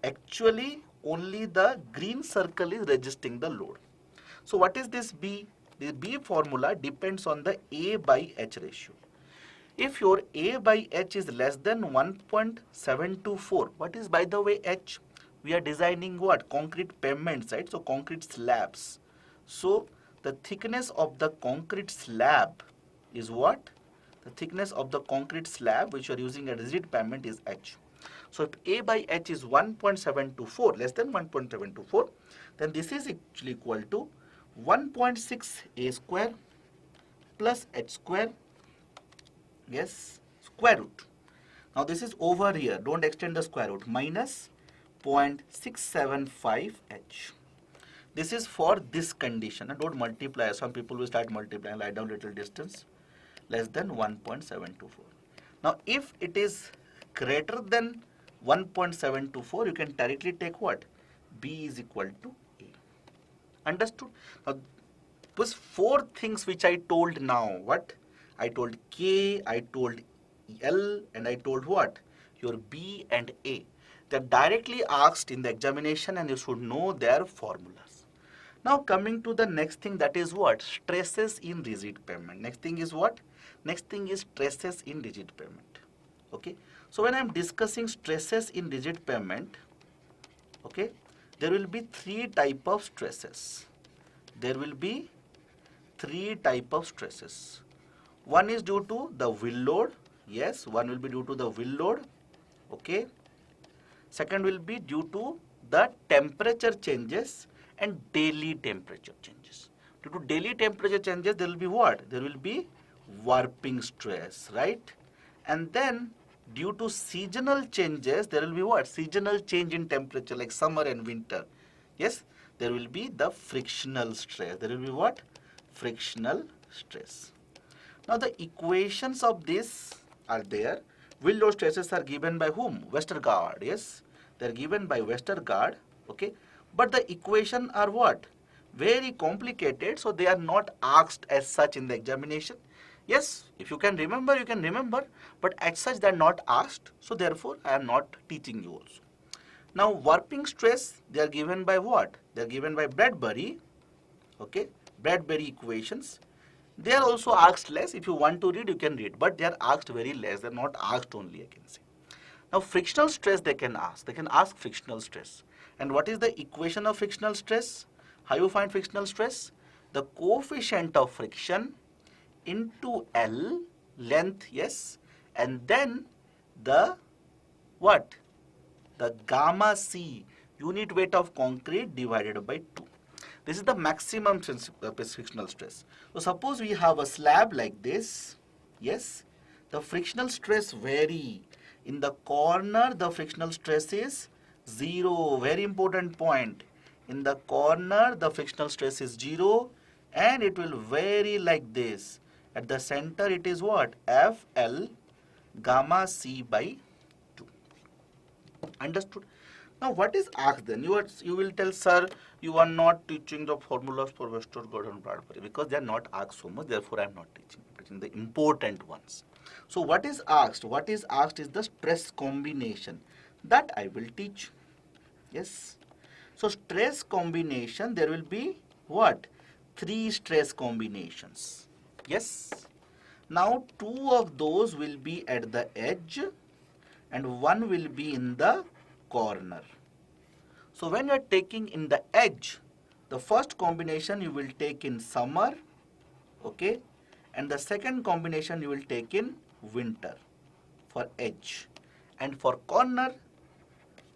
actually only the green circle is resisting the load. So what is this B? The B formula depends on the A by H ratio. If your A by H is less than 1.724, what is, by the way, H? We are designing what? Concrete pavements, right? So concrete slabs. So the thickness of the concrete slab is what? The thickness of the concrete slab which you are using a rigid pavement is H. So if A by H is 1.724, less than 1.724, then this is actually equal to 1.6 A square plus H square, yes, square root. Now this is over here, don't extend the square root, minus 0.675 H. This is for this condition, and don't multiply. Some people will start multiplying, write down little distance, less than 1.724. Now if it is greater than 1.724, you can directly take what? B is equal to A. Understood? Now, those four things which I told now, what? I told K, I told L, and I told what? Your B and A. They are directly asked in the examination and you should know their formulas. Now coming to the next thing, that is what? Stresses in rigid pavement. Next thing is what? Next thing is stresses in rigid pavement. Okay. So when I am discussing stresses in rigid pavement, okay, there will be three types of stresses. There will be three types of stresses. One is due to the wheel load. Yes, one will be due to the wheel load. Okay. Second will be due to the temperature changes and daily temperature changes. Due to daily temperature changes, there will be what? There will be warping stress, right? And then due to seasonal changes, there will be what? Seasonal change in temperature, like summer and winter. Yes, there will be the frictional stress. There will be what? Frictional stress. Now the equations of this are there. Wheel load stresses are given by whom? Westergaard. Yes, they are given by Westergaard. Okay, but the equation are what? Very complicated, so they are not asked as such in the examination. Yes, if you can remember, but as such they are not asked, so therefore I am not teaching you also. Now warping stress, they are given by what? They are given by Bradbury, okay, Bradbury equations. They are also asked less. If you want to read, you can read, but they are asked very less. They are not asked only, I can say. Now frictional stress they can ask. They can ask frictional stress. And what is the equation of frictional stress? How you find frictional stress? The coefficient of friction into L, length, yes, and then the what? The gamma C, unit weight of concrete divided by 2. This is the maximum frictional stress. So suppose we have a slab like this, yes, the frictional stress vary. In the corner, the frictional stress is 0, very important point. In the corner, the frictional stress is 0 and it will vary like this. At the center, it is what? FL gamma C by 2. Understood? Now, what is asked then? You will tell, sir, you are not teaching the formulas for Westergaard and Bradbury because they are not asked so much. Therefore, I am not teaching. I'm teaching the important ones. So, what is asked? What is asked is the stress combination. That I will teach. Yes. So, stress combination, there will be what? 3 stress combinations. Yes. Now, 2 of those will be at the edge and 1 will be in the corner. So when you are taking in the edge, the first combination you will take in summer, okay, and the second combination you will take in winter for edge, and for corner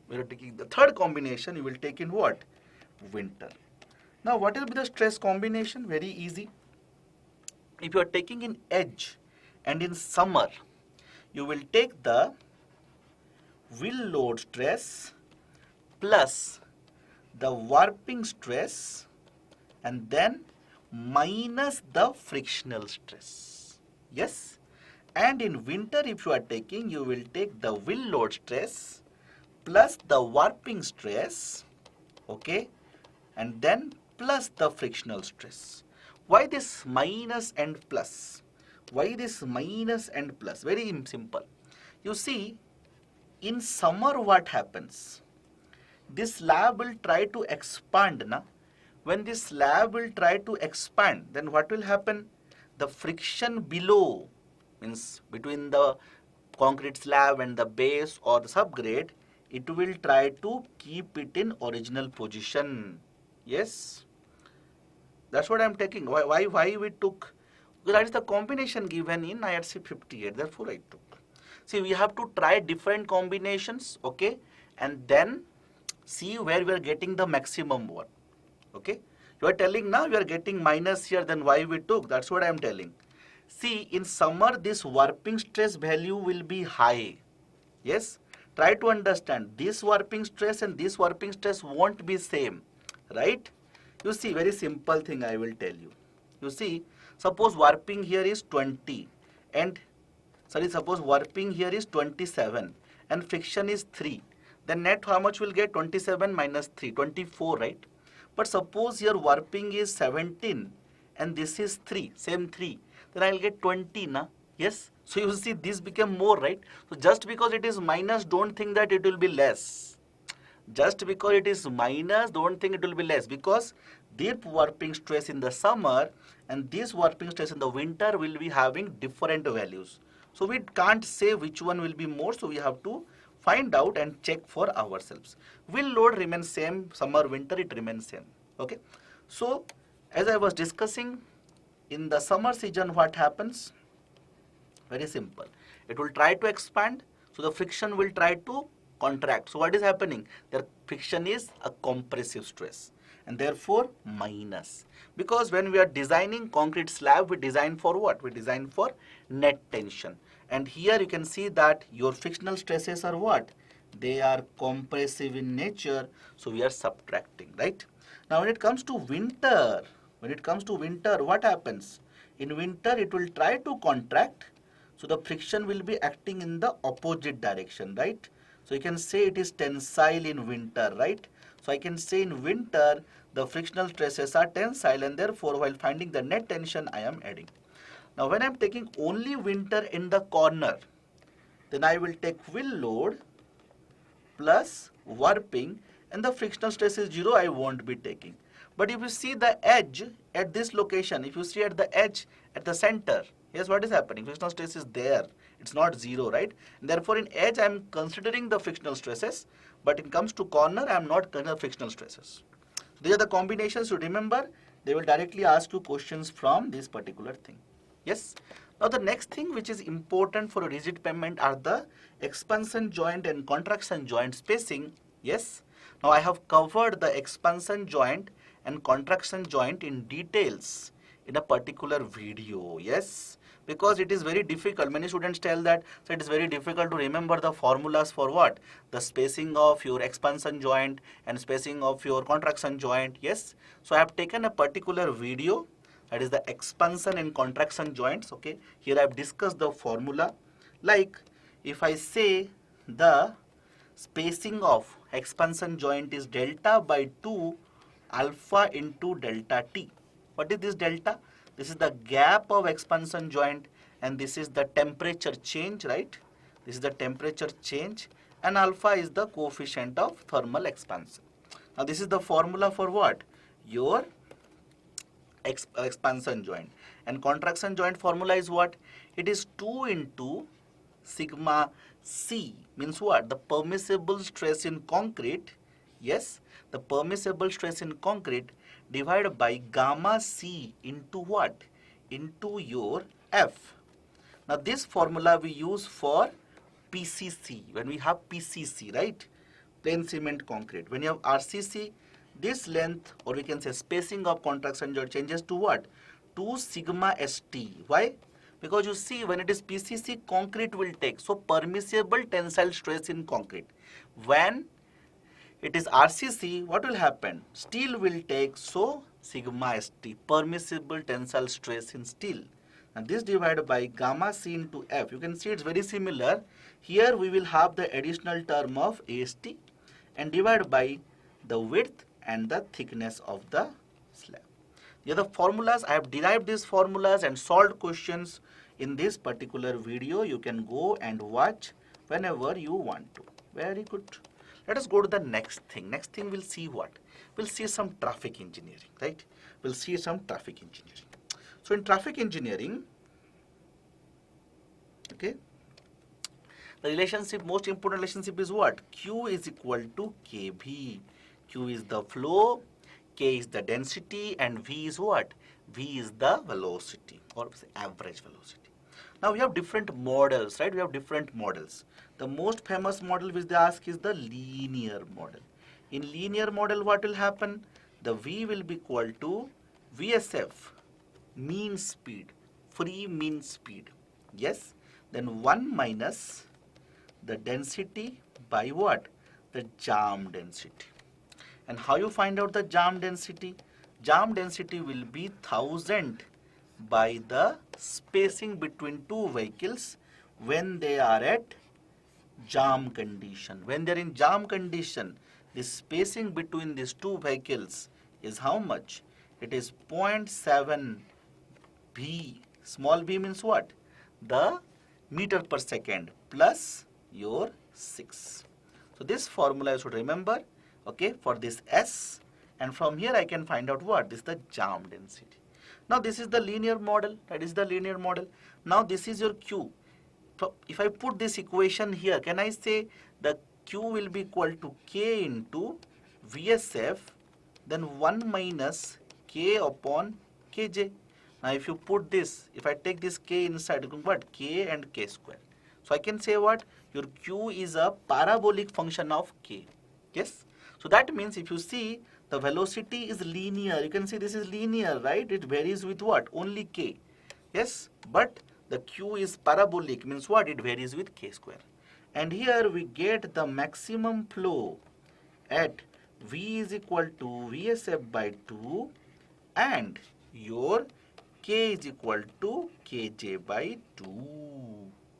we are taking the third combination you will take in what? Winter. Now what will be the stress combination? Very easy. If you are taking in edge and in summer, you will take the will load stress plus the warping stress and then minus the frictional stress. Yes. And in winter, if you are taking, you will take the will load stress plus the warping stress, okay, and then plus the frictional stress. Why this minus and plus? Why this minus and plus? Very simple. You see, in summer what happens? This slab will try to expand. Na? When this slab will try to expand, then what will happen? The friction below, means between the concrete slab and the base or the subgrade, it will try to keep it in original position. Yes. That's what I am taking. Why we took? Because that is the combination given in IRC 58. Therefore I took. See, we have to try different combinations, okay, and then see where we are getting the maximum one, okay. You are telling now you are getting minus here, then why we took? That's what I am telling. See, in summer this warping stress value will be high. Yes, try to understand this warping stress and this warping stress won't be same, right? You see, very simple thing I will tell you. You see, suppose warping here is 20 and suppose warping here is 27 and friction is 3. Then net how much will get? 27 minus 3, 24, right? But suppose here warping is 17 and this is 3, same 3. Then I will get 20, na? Yes? So you see this became more, right? So just because it is minus, don't think that it will be less. Just because it is minus, don't think it will be less, because this warping stress in the summer and this warping stress in the winter will be having different values. So we can't say which one will be more, so we have to find out and check for ourselves. Will load remains same, summer, winter it remains same. Okay. So as I was discussing, in the summer season what happens? Very simple. It will try to expand, so the friction will try to contract. So what is happening? The friction is a compressive stress and therefore minus. Because when we are designing concrete slab, we design for what? We design for net tension. And here you can see that your frictional stresses are what? They are compressive in nature. So we are subtracting, right? Now when it comes to winter, what happens? In winter, it will try to contract. So the friction will be acting in the opposite direction, right? So you can say it is tensile in winter, right? So I can say in winter, the frictional stresses are tensile, and therefore while finding the net tension, I am adding. Now when I'm taking only winter in the corner, then I will take will load plus warping, and the frictional stress is 0, I won't be taking. But if you see the edge at this location, if you see at the edge at the center, here's what is happening. Frictional stress is there. It's not 0, right? And therefore in edge I am considering the frictional stresses, but it comes to corner I am not considering frictional stresses. These are the combinations you remember. They will directly ask you questions from this particular thing. Yes. Now the next thing which is important for a rigid pavement are the expansion joint and contraction joint spacing. Yes. Now I have covered the expansion joint and contraction joint in details in a particular video. Yes. Because it is very difficult. Many students tell that so it is very difficult to remember the formulas for what? The spacing of your expansion joint and spacing of your contraction joint. Yes. So I have taken a particular video, that is the expansion and contraction joints. Okay. Here I have discussed the formula. Like if I say the spacing of expansion joint is delta by 2 alpha into delta t. What is this delta? This is the gap of expansion joint and this is the temperature change, right? This is the temperature change, and alpha is the coefficient of thermal expansion. Now this is the formula for what? Your expansion joint. And contraction joint formula is what? It is 2 into sigma c, means what? The permissible stress in concrete, yes, the permissible stress in concrete divided by gamma c into what? Into your F. Now this formula we use for PCC, when we have PCC, right? Plain cement concrete. When you have RCC, this length, or we can say spacing of contraction joint changes to what? To sigma st. Why? Because you see, when it is PCC, concrete will take. So permissible tensile stress in concrete. When it is RCC, what will happen? Steel will take, so sigma st, permissible tensile stress in steel. And this divided by gamma c into F. You can see it's very similar. Here we will have the additional term of AST and divided by the width and the thickness of the slab. The other formulas, I have derived these formulas and solved questions in this particular video. You can go and watch whenever you want to. Very good. Let us go to the next thing. Next thing we'll see what? We'll see some traffic engineering, right? We'll see some traffic engineering. So in traffic engineering, okay, the relationship, most important relationship is what? Q is equal to KB. Q is the flow, K is the density, and V is what? V is the velocity, or average velocity. Now we have different models, right? We have different models. The most famous model which they ask is the linear model. In linear model, what will happen? The V will be equal to VSF, mean speed, free mean speed. Yes. Then 1 minus the density by what? The jam density. And how you find out the jam density? Jam density will be 1000 by the spacing between two vehicles when they are at jam condition. When they are in jam condition, the spacing between these two vehicles is how much? It is 0.7 V. Small v means what? The meter per second plus your 6. So this formula you should remember, okay, for this S, and from here I can find out what? This is the jam density. Now this is the linear model, that is the linear model. Now this is your Q. So if I put this equation here, can I say the Q will be equal to K into VSF, then 1 minus K upon Kj. Now if you put this, if I take this K inside, you can what? K and K square. So I can say what? Your Q is a parabolic function of K. Yes. So that means if you see the velocity is linear, you can see this is linear, right? It varies with what? Only K. Yes. But the Q is parabolic, means what? It varies with K square. And here we get the maximum flow at V is equal to VSF by 2 and your K is equal to Kj by 2.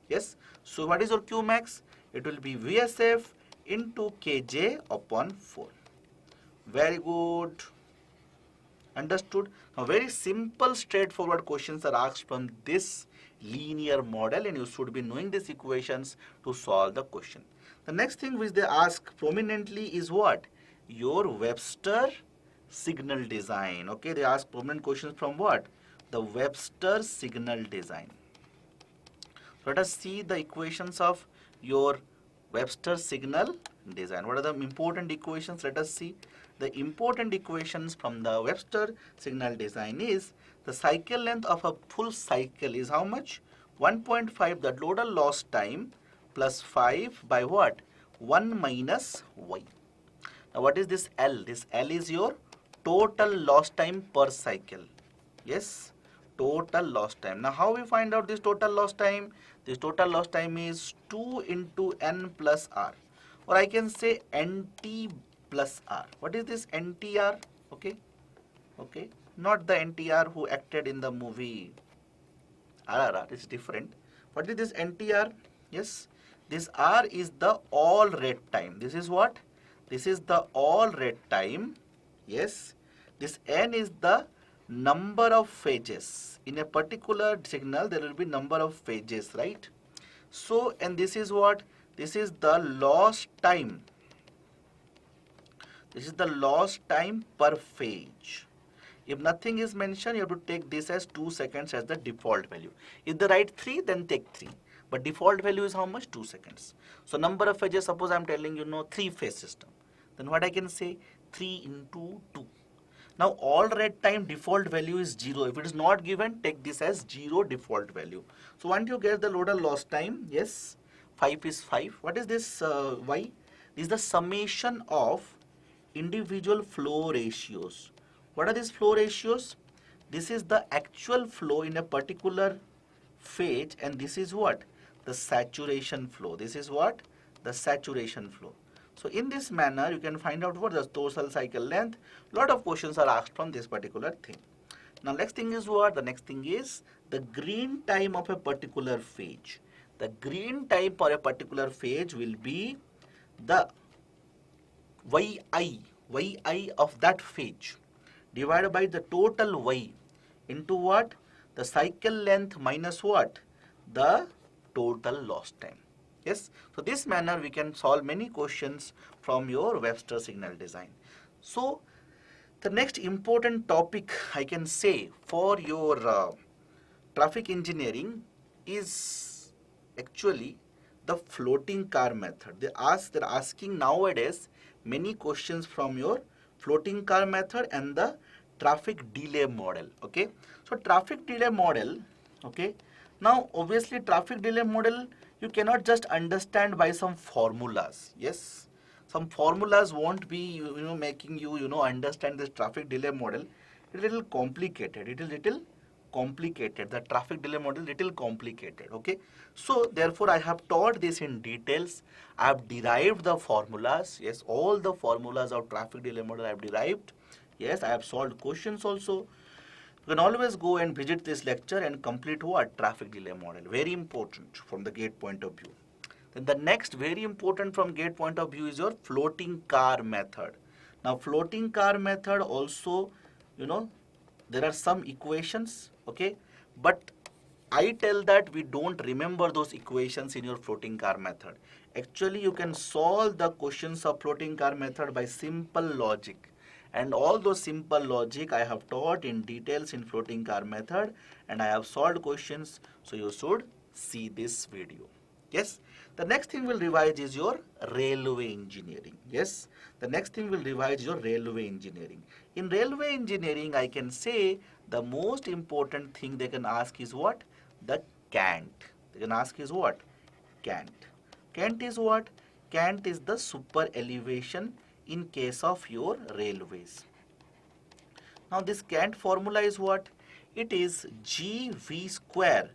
Yes. So what is your Q max? It will be VSF into Kj upon 4. Very good. Understood? Now very simple straightforward questions are asked from this linear model, and you should be knowing these equations to solve the question. The next thing which they ask prominently is what? Your Webster signal design. Okay, they ask prominent questions from what? The Webster signal design. Let us see the equations of your Webster signal design. What are the important equations? Let us see. The important equations from the Webster signal design is the cycle length of a full cycle is how much? 1.5, the total lost time, plus 5 by what? 1 minus y. Now what is this L? This L is your total lost time per cycle. Yes, total lost time. Now how we find out this total lost time? This total lost time is 2 into n plus r, or I can say nt plus r. What is this ntr? Okay, okay, not the NTR who acted in the movie RRR, it's different. What is this NTR? Yes, this R is the all red time. This is what? This is the all red time. Yes, this N is the number of phases. In a particular signal, there will be number of phases, right? So, and this is what? This is the lost time. This is the lost time per phase. If nothing is mentioned, you have to take this as 2 seconds as the default value. If they write 3, then take 3. But default value is how much? 2 seconds. So number of phases, suppose I am telling you, 3 phase system. Then what I can say? 3 into 2. Now all red time default value is 0. If it is not given, take this as 0 default value. So once you get the total lost time, yes, 5 is 5. What is this y? This is the summation of individual flow ratios. What are these flow ratios? This is the actual flow in a particular phase, and this is what? The saturation flow. This is what? The saturation flow. So in this manner, you can find out what the total cycle length. Lot of questions are asked from this particular thing. Now next thing is what? The next thing is the green time of a particular phase. The green time for a particular phase will be the yi of that phase divided by the total y into what? The cycle length minus what? The total lost time. Yes, so this manner we can solve many questions from your Webster signal design. So the next important topic I can say for your traffic engineering is actually the floating car method. They're asking nowadays many questions from your floating car method and the traffic delay model. Okay, so traffic delay model. Okay, now obviously traffic delay model you cannot just understand by some formulas. Yes, some formulas won't be making you understand this traffic delay model. It's a little complicated. It is little complicated. The traffic delay model little complicated. Okay, so therefore I have taught this in details. I have derived the formulas. Yes, all the formulas of traffic delay model I have derived. Yes, I have solved questions also. You can always go and visit this lecture and complete what? Traffic delay model. Very important from the GATE point of view. Then the next very important from GATE point of view is your floating car method. Now floating car method also, there are some equations, okay, but I tell that we don't remember those equations in your floating car method. Actually, you can solve the questions of floating car method by simple logic. And all those simple logic I have taught in details in floating car method, and I have solved questions, so you should see this video. Yes, the next thing we'll revise is your railway engineering. Yes, the next thing we'll revise your railway engineering. In railway engineering, I can say the most important thing they can ask is what? The cant. They can ask is what? Cant. Cant is what? Cant is the super elevation in case of your railways. Now this cant formula is what? It is GV square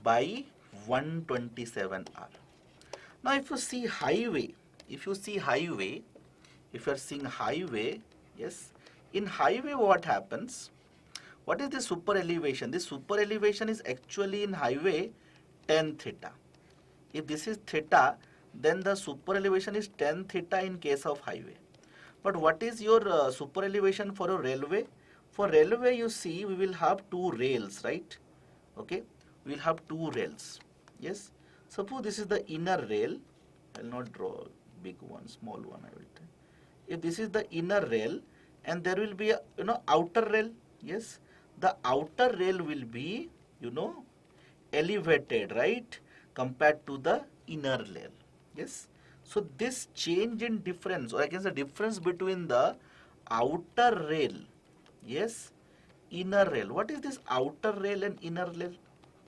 by 127R. Now if you see highway, if you are seeing highway, yes, in highway what happens? What is the super elevation? This super elevation is actually in highway 10 theta. If this is theta, then the super elevation is 10 theta in case of highway. But what is your super elevation for a railway? For railway, you see, we will have two rails, right? Okay, we will have two rails. Yes. Suppose this is the inner rail. I will not draw big one, small one. I will take. If this is the inner rail, and there will be a outer rail. Yes, the outer rail will be elevated, right, compared to the inner rail. Yes. So this change in difference, or I can say difference between the outer rail, yes, inner rail. What is this outer rail and inner rail?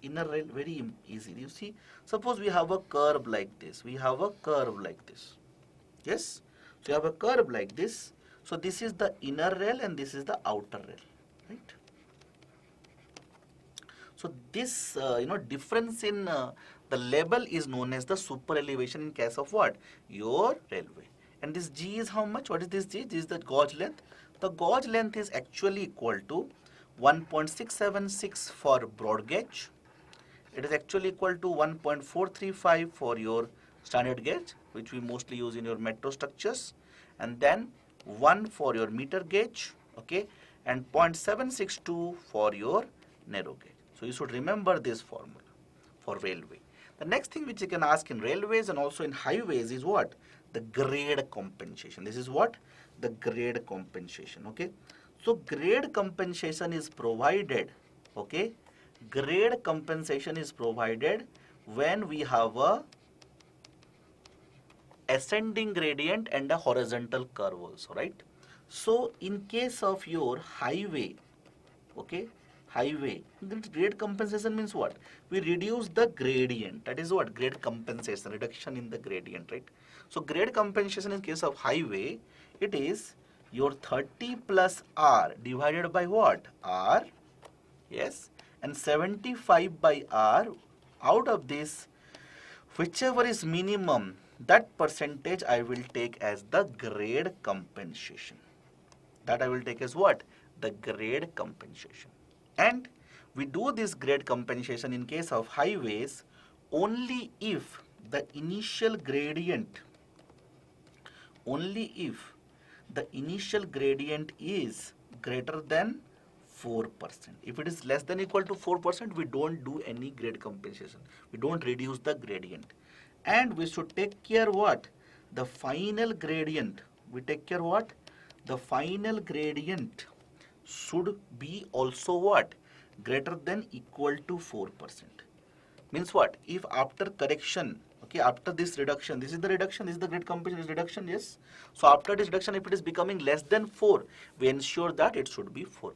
Inner rail, very easy. You see, suppose we have a curve like this. We have a curve like this. Yes. So you have a curve like this. So this is the inner rail and this is the outer rail, right? So this difference in the label is known as the super elevation in case of what? Your railway. And this G is how much? What is this G? This is the gauge length. The gauge length is actually equal to 1.676 for broad gauge. It is actually equal to 1.435 for your standard gauge, which we mostly use in your metro structures, and then 1 for your meter gauge, okay, and 0.762 for your narrow gauge. So you should remember this formula for railway. The next thing which you can ask in railways and also in highways is what? The grade compensation. This is what? The grade compensation, okay. So grade compensation is provided, okay. Grade compensation is provided when we have a ascending gradient and a horizontal curve also, right? So in case of your highway, okay, highway, grade compensation means what? We reduce the gradient. That is what? Grade compensation, reduction in the gradient, right? So grade compensation in case of highway, it is your 30 plus R divided by what? R, yes, and 75 by R. Out of this, whichever is minimum, that percentage I will take as the grade compensation. That I will take as what? The grade compensation. And we do this grade compensation in case of highways only if the initial gradient, is greater than 4%. If it is less than equal to 4%, we don't do any grade compensation. We don't reduce the gradient. And we should take care what? The final gradient. We take care what? The final gradient should be also what? Greater than equal to 4%. Means what? If after correction, okay, after this reduction, this is the reduction, this is the grade compensation, reduction, yes. So after this reduction, if it is becoming less than 4, we ensure that it should be 4%.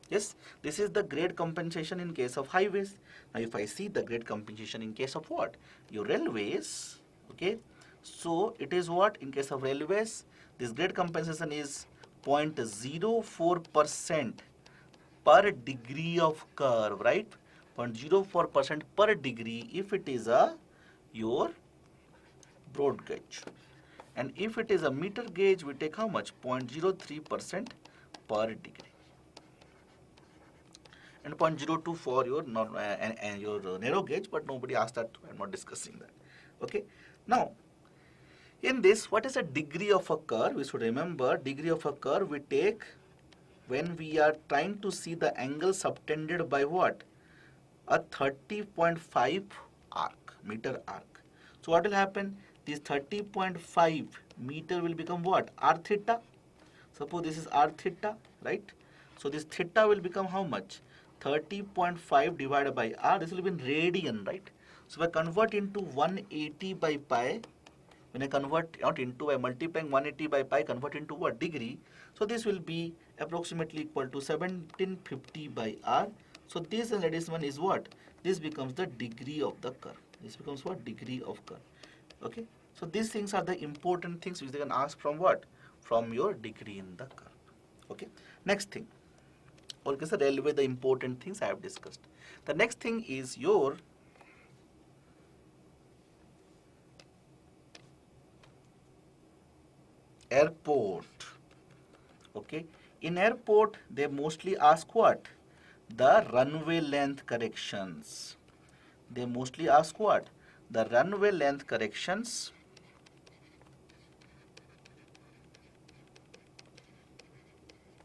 Yes, this is the grade compensation in case of highways. Now if I see the grade compensation in case of what? Your railways, okay. So it is what? In case of railways, this grade compensation is 0.04% per degree of curve, right? 0.04% per degree if it is your broad gauge. And if it is a meter gauge, we take how much? 0.03% per degree. And 0.02 for your your narrow gauge, but nobody asked that. I'm not discussing that. Okay. Now, in this, what is a degree of a curve? We should remember degree of a curve we take when we are trying to see the angle subtended by what? A 30.5 meter arc. So what will happen? This 30.5 meter will become what? R theta. Suppose this is R theta, right? So this theta will become how much? 30.5 divided by R. This will be in radian, right? So if I convert into 180 by pi, when I convert not into by multiplying 180 by pi, convert into what? Degree. So this will be approximately equal to 1750 by R. So this and this one is what? This becomes the degree of the curve. This becomes what? Degree of curve. Okay. So these things are the important things which they can ask from what? From your degree in the curve. Okay. Next thing. Okay, so railway, the important things I have discussed. The next thing is your airport. Okay. In airport, they mostly ask what? The runway length corrections. They mostly ask what? The runway length corrections.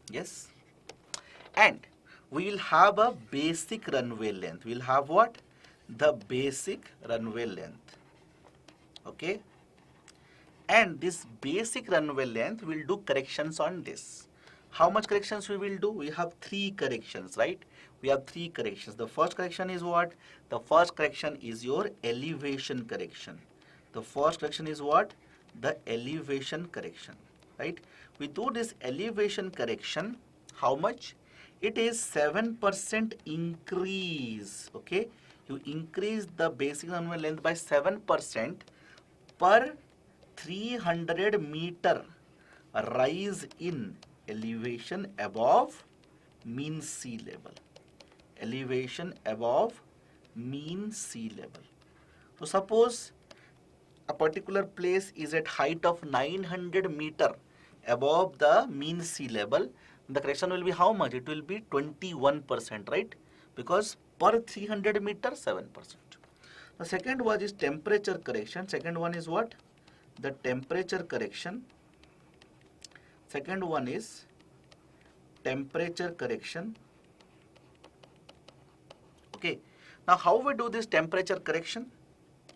Yes. And we will have a basic runway length. We will have what? The basic runway length. Okay. And this basic runway length will do corrections on this. How much corrections we will do? We have 3 corrections, right? We have 3 corrections. The first correction is what? The first correction is your elevation correction. The first correction is what? The elevation correction, right? We do this elevation correction. How much? It is 7% increase, okay? You increase the basic runway length by 7% per 300 meter rise in elevation above mean sea level. Elevation above mean sea level. So suppose a particular place is at height of 900 meter above the mean sea level, the correction will be how much? It will be 21%, right? Because per 300 meter 7%. The second one is temperature correction. Second one is what? The temperature correction. Second one is temperature correction. Okay. Now how we do this temperature correction?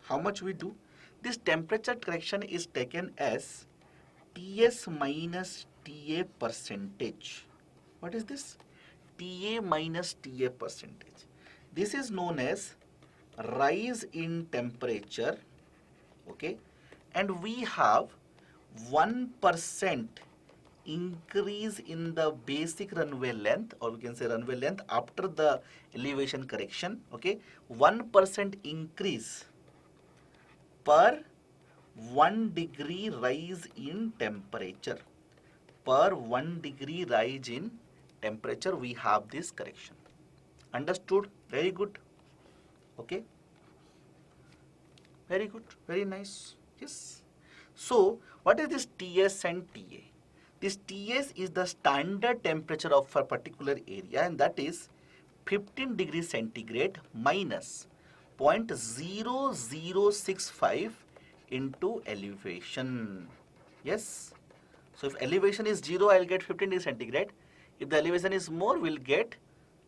How much we do? This temperature correction is taken as TS minus TA percentage. What is this? TA minus TA percentage. This is known as rise in temperature. Okay. And we have 1% increase in the basic runway length, or we can say runway length after the elevation correction. Okay. 1% increase per 1 degree rise in temperature. Per 1 degree rise in temperature, we have this correction. Understood? Very good. Okay. Very good. Very nice. Yes. So, what is this TS and TA? This TS is the standard temperature of a particular area, and that is 15 degrees centigrade minus 0.0065 into elevation. Yes. So if elevation is 0, I will get 15 degrees centigrade. If the elevation is more, we will get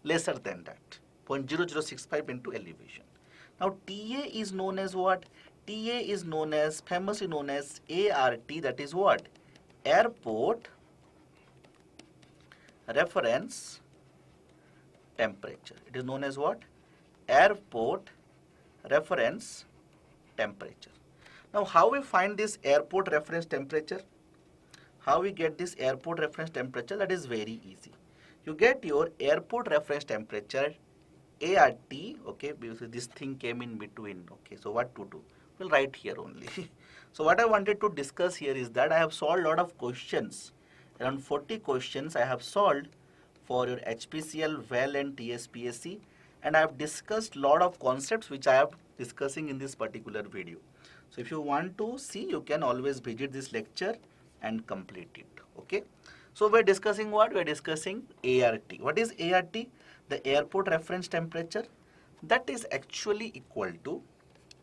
lesser than that. 0.0065 into elevation. Now TA is known as what? TA is known as, famously known as ART, that is what? Airport reference temperature. It is known as what? Airport reference temperature. Now how we find this airport reference temperature? How we get this airport reference temperature? That is very easy. You get your airport reference temperature ART, okay, because this thing came in between. Okay, so what to do? We'll write here only. So what I wanted to discuss here is that I have solved a lot of questions. Around 40 questions I have solved for your HPCL, WELL and TSPSC, and I have discussed a lot of concepts which I am discussing in this particular video. So if you want to see, you can always visit this lecture and complete it. Okay. So we're discussing what? We're discussing ART. What is ART? The airport reference temperature. That is actually equal to,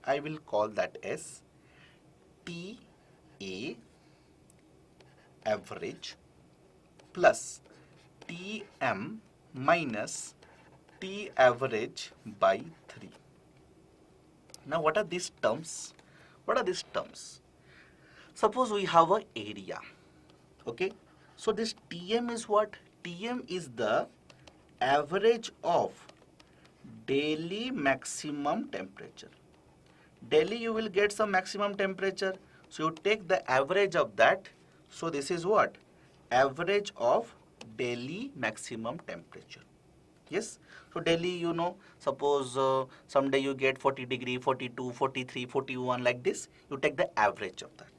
I will call that as TA average plus TM minus T average by 3. Now what are these terms? What are these terms? Suppose we have an area. Okay. So this TM is what? TM is the average of daily maximum temperature. Daily you will get some maximum temperature. So you take the average of that. So this is what? Average of daily maximum temperature. Yes. So daily, you know, suppose someday you get 40 degree, 42, 43, 41 like this. You take the average of that.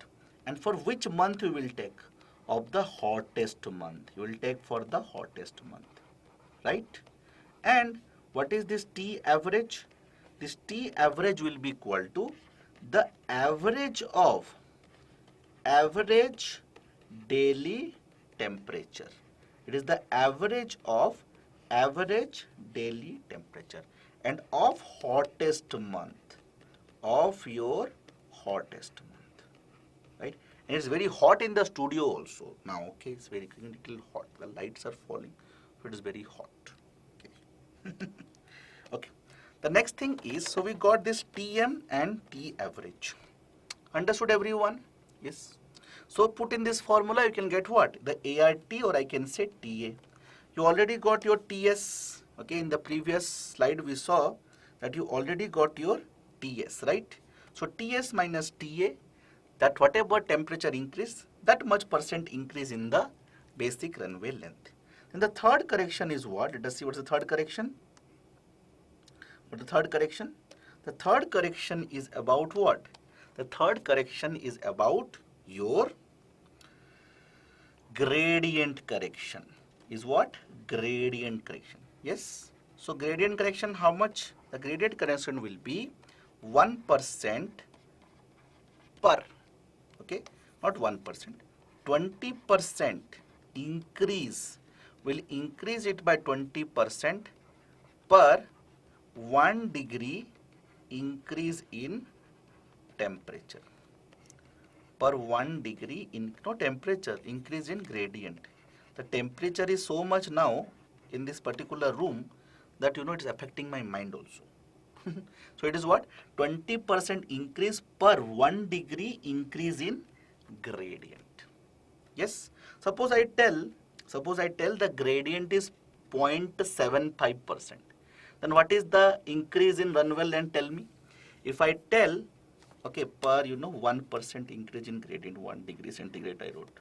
And for which month you will take? Of the hottest month. You will take for the hottest month. Right? And what is this T average? This T average will be equal to the average of average daily temperature. It is the average of average daily temperature and of hottest month, of your hottest month, right? And it's very hot in the studio also now. Okay, it's very little hot. The lights are falling. it is very hot. Okay. Okay. The next thing is, so we got this TM and T average. Understood everyone? Yes. So put in this formula, you can get what? The ART, or I can say TA. You already got your TS. Okay, in the previous slide we saw that you already got your TS, right? So TS minus TA, that whatever temperature increase, that much percent increase in the basic runway length. And the third correction is what? Let us see what's the third correction. What the third correction? The third correction is about what? The third correction is about your gradient correction. Is what? Gradient correction. Yes. So gradient correction, how much? The gradient correction will be 1% per. Okay, not 1%. 20% increase will increase it by 20% per 1 degree increase in temperature. Per 1 degree in temperature increase in gradient. The temperature is so much now in this particular room that it is affecting my mind also. So it is what? 20% increase per 1 degree increase in gradient. Yes. Suppose I tell the gradient is 0.75%. Then what is the increase in runway length? Tell me. If I tell, okay, per 1% increase in gradient, 1 degree centigrade I wrote.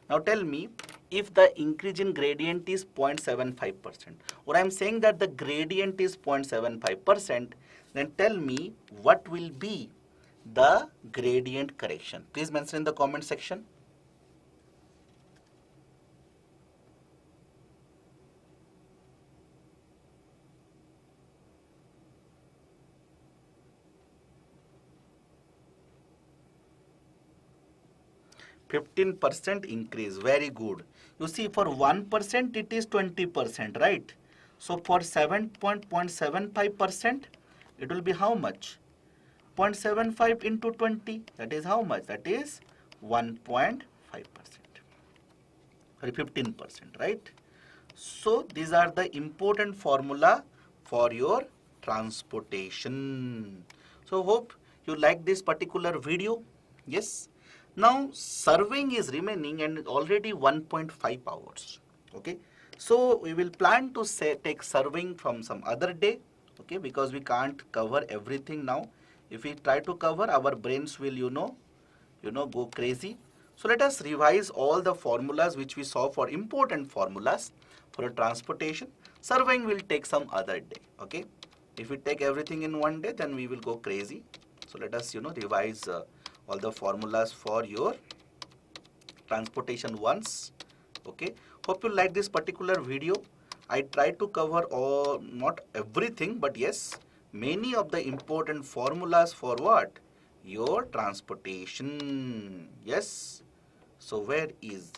Now tell me, if the increase in gradient is 0.75%, or I am saying that the gradient is 0.75%, then tell me what will be the gradient correction. Please mention in the comment section. %, increase. Very good. You see, for 1% it is 20%, right? So for 7.75%, it will be how much? 0.75 into 20. That is how much? That is 1.5%. Sorry, 15%, right? So these are the important formula for your transportation. So hope you like this particular video. Yes. Now surveying is remaining and already 1.5 hours. Okay. So we will plan to take surveying from some other day. Okay, because we can't cover everything now. If we try to cover, our brains will go crazy. So let us revise all the formulas which we saw for important formulas for transportation. Surveying will take some other day. Okay. If we take everything in one day, then we will go crazy. So let us revise all the formulas for your transportation once. Okay. Hope you like this particular video. I try to cover not everything, but yes, many of the important formulas for what? Your transportation. Yes. So where is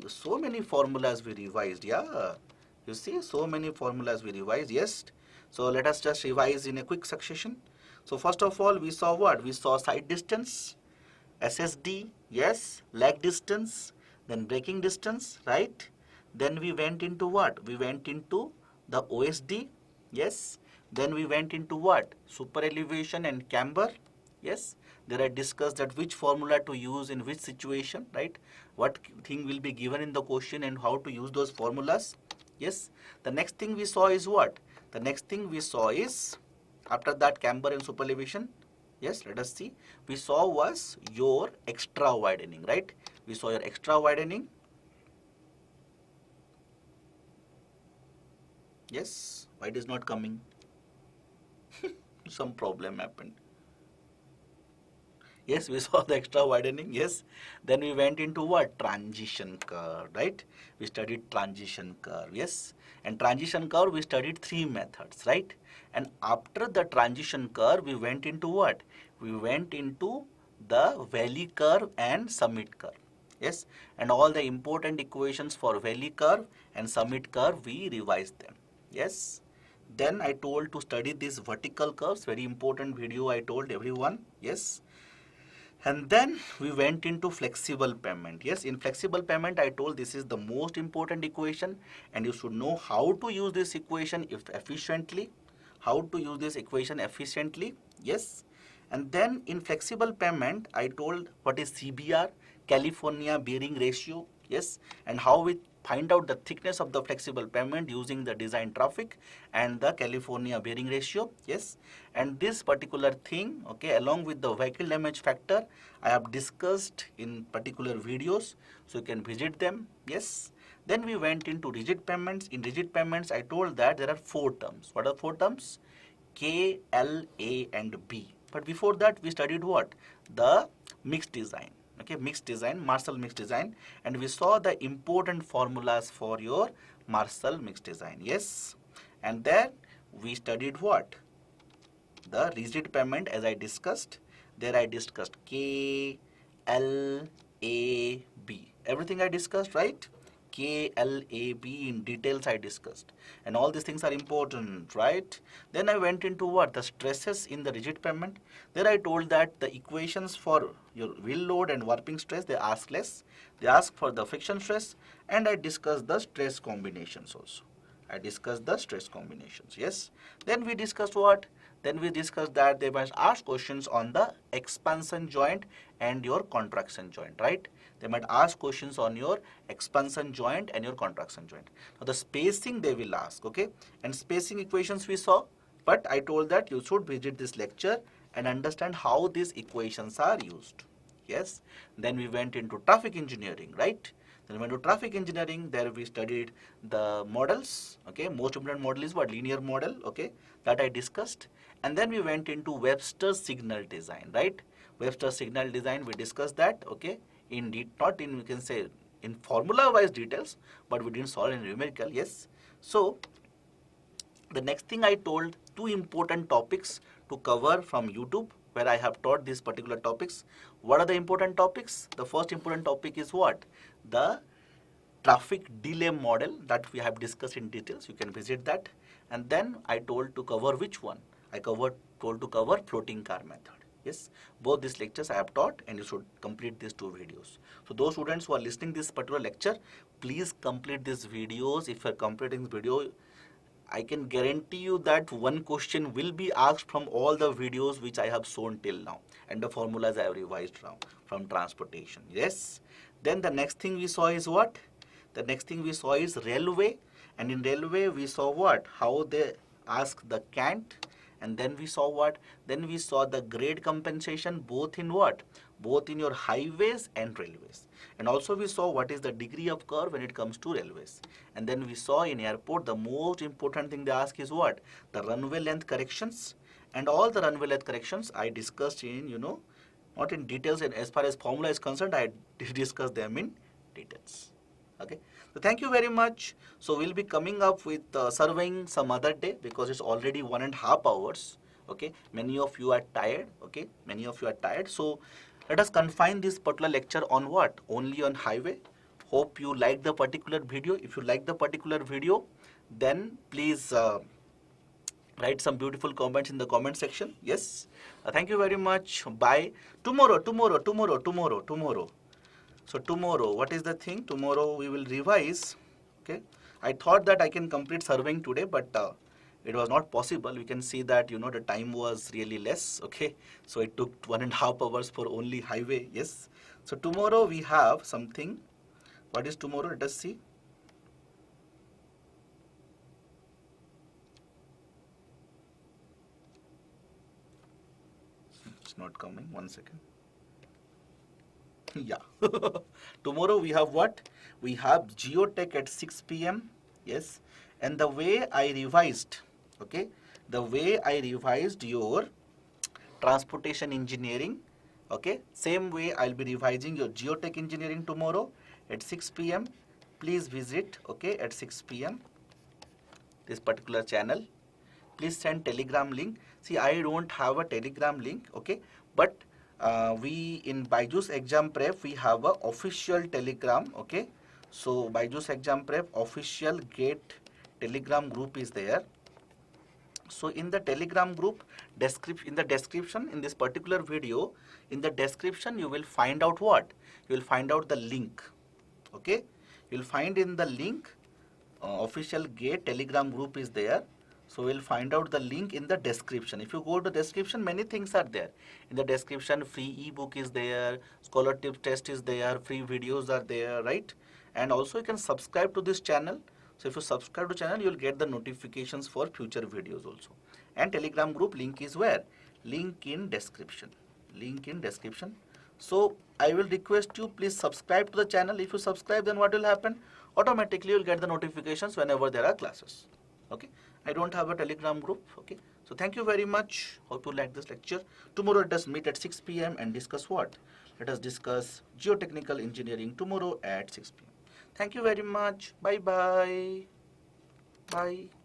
so many formulas we revised? Yeah. You see, so many formulas we revised. Yes. So let us just revise in a quick succession. So first of all, we saw what? We saw side distance, SSD, yes, leg distance, then braking distance, right? Then we went into what? We went into the OSD, yes. Then we went into what? Super elevation and camber, yes. There I discussed that which formula to use in which situation, right? What thing will be given in the question and how to use those formulas, yes. The next thing we saw is what? The next thing we saw is, after that camber and super elevation, yes, let us see. We saw was your extra widening, right? We saw your extra widening. Yes, why it is not coming? Some problem happened. Yes, we saw the extra widening, yes. Then we went into what? Transition curve, right? We studied transition curve, yes. And transition curve, we studied 3 methods, right? And after the transition curve, we went into what? We went into the valley curve and summit curve, yes. And all the important equations for valley curve and summit curve, we revised them, yes. Then I told to study these vertical curves, very important video I told everyone, yes. And then we went into flexible pavement. Yes, in flexible pavement, I told this is the most important equation, and you should know how to use this equation if efficiently. How to use this equation efficiently. Yes. And then in flexible pavement, I told what is CBR, California bearing ratio. Yes. And how we find out the thickness of the flexible pavement using the design traffic and the California bearing ratio. Yes. And this particular thing, okay, along with the vehicle damage factor, I have discussed in particular videos, so you can visit them. Yes. Then we went into rigid pavements. In rigid pavements, I told that there are 4 terms. What are 4 terms? K, L, A and B. But before that, we studied what? The mixed design. Okay, mixed design, Marshall mixed design, and we saw the important formulas for your Marshall mixed design. Yes. And then we studied what? The rigid pavement, as I discussed. There I discussed K, L, A, B. Everything I discussed, right? K, L, A, B in details I discussed. And all these things are important, right? Then I went into what? The stresses in the rigid pavement. There I told that the equations for your wheel load and warping stress, they ask less. They ask for the friction stress, and I discussed the stress combinations also. I discussed the stress combinations, yes. Then we discussed what? Then we discussed that they must ask questions on the expansion joint and your contraction joint, right? They might ask questions on your expansion joint and your contraction joint. Now the spacing they will ask, okay? And spacing equations we saw, but I told that you should visit this lecture and understand how these equations are used. Yes. Then we went into traffic engineering, right? Then we went to traffic engineering. There we studied the models. Okay, most important model is what? Linear model. Okay, that I discussed. And then we went into Webster's signal design, right? Webster's signal design, we discussed that. Okay, not in, we can say in formula-wise details, but we didn't solve in numerical. Yes. So the next thing I told 2 important topics to cover from YouTube, where I have taught these particular topics. What are the important topics? The first important topic is what? The traffic delay model that we have discussed in details. You can visit that. And then I told to cover which one? I told to cover floating car method. Yes, both these lectures I have taught, and you should complete these 2 videos. So those students who are listening this particular lecture, please complete these videos. If you are completing this video, I can guarantee you that one question will be asked from all the videos which I have shown till now, and the formulas I have revised from transportation. Yes. Then the next thing we saw is what? The next thing we saw is railway, and in railway we saw what? How they ask the cant, and then we saw what? Then we saw the grade compensation both in what? Both in your highways and railways. And also we saw what is the degree of curve when it comes to railways. And then we saw in airport the most important thing they ask is what? The runway length corrections. And all the runway length corrections I discussed in, not in details, and as far as formula is concerned, I discussed them in details. Okay. So thank you very much. So we'll be coming up with surveying some other day, because it's already 1.5 hours. Okay. Many of you are tired. Okay. Many of you are tired. So let us confine this particular lecture on what? Only on highway. Hope you like the particular video. If you like the particular video, then please write some beautiful comments in the comment section. Yes. Thank you very much. Bye. Tomorrow. So tomorrow, what is the thing? Tomorrow we will revise. Okay. I thought that I can complete surveying today, but it was not possible. We can see that, the time was really less. Okay. So it took 1.5 hours for only highway. Yes. So tomorrow we have something. What is tomorrow? Let us see. It's not coming. 1 second. Yeah. Tomorrow we have what? We have geotech at 6 p.m. Yes. And the way I revised, okay, the way I revised your transportation engineering, okay, same way I'll be revising your geotech engineering tomorrow at 6 p.m. Please visit, okay, at 6 p.m. this particular channel. Please send Telegram link. See, I don't have a Telegram link, okay, but we in Byjus Exam Prep, we have a official Telegram, okay. So Byjus Exam Prep official GATE Telegram group is there. So in the Telegram group, in the description in this particular video, In the description you will find out what? You will find out the link. Okay, you will find in the link official GATE telegram group is there. So we'll find out the link in the description. If you go to description, many things are there. In the description, free ebook is there, scholar tips test is there, free videos are there, right? And also you can subscribe to this channel. So if you subscribe to channel, you'll get the notifications for future videos also. And telegram group link is where? Link in description. Link in description. So I will request you, please subscribe to the channel. If you subscribe, then what will happen? Automatically you'll get the notifications whenever there are classes. Okay, I don't have a telegram group. Okay, so thank you very much. Hope you like this lecture. Tomorrow let us meet at 6 p.m. and discuss what? Let us discuss geotechnical engineering tomorrow at 6 p.m. Thank you very much. Bye bye. Bye.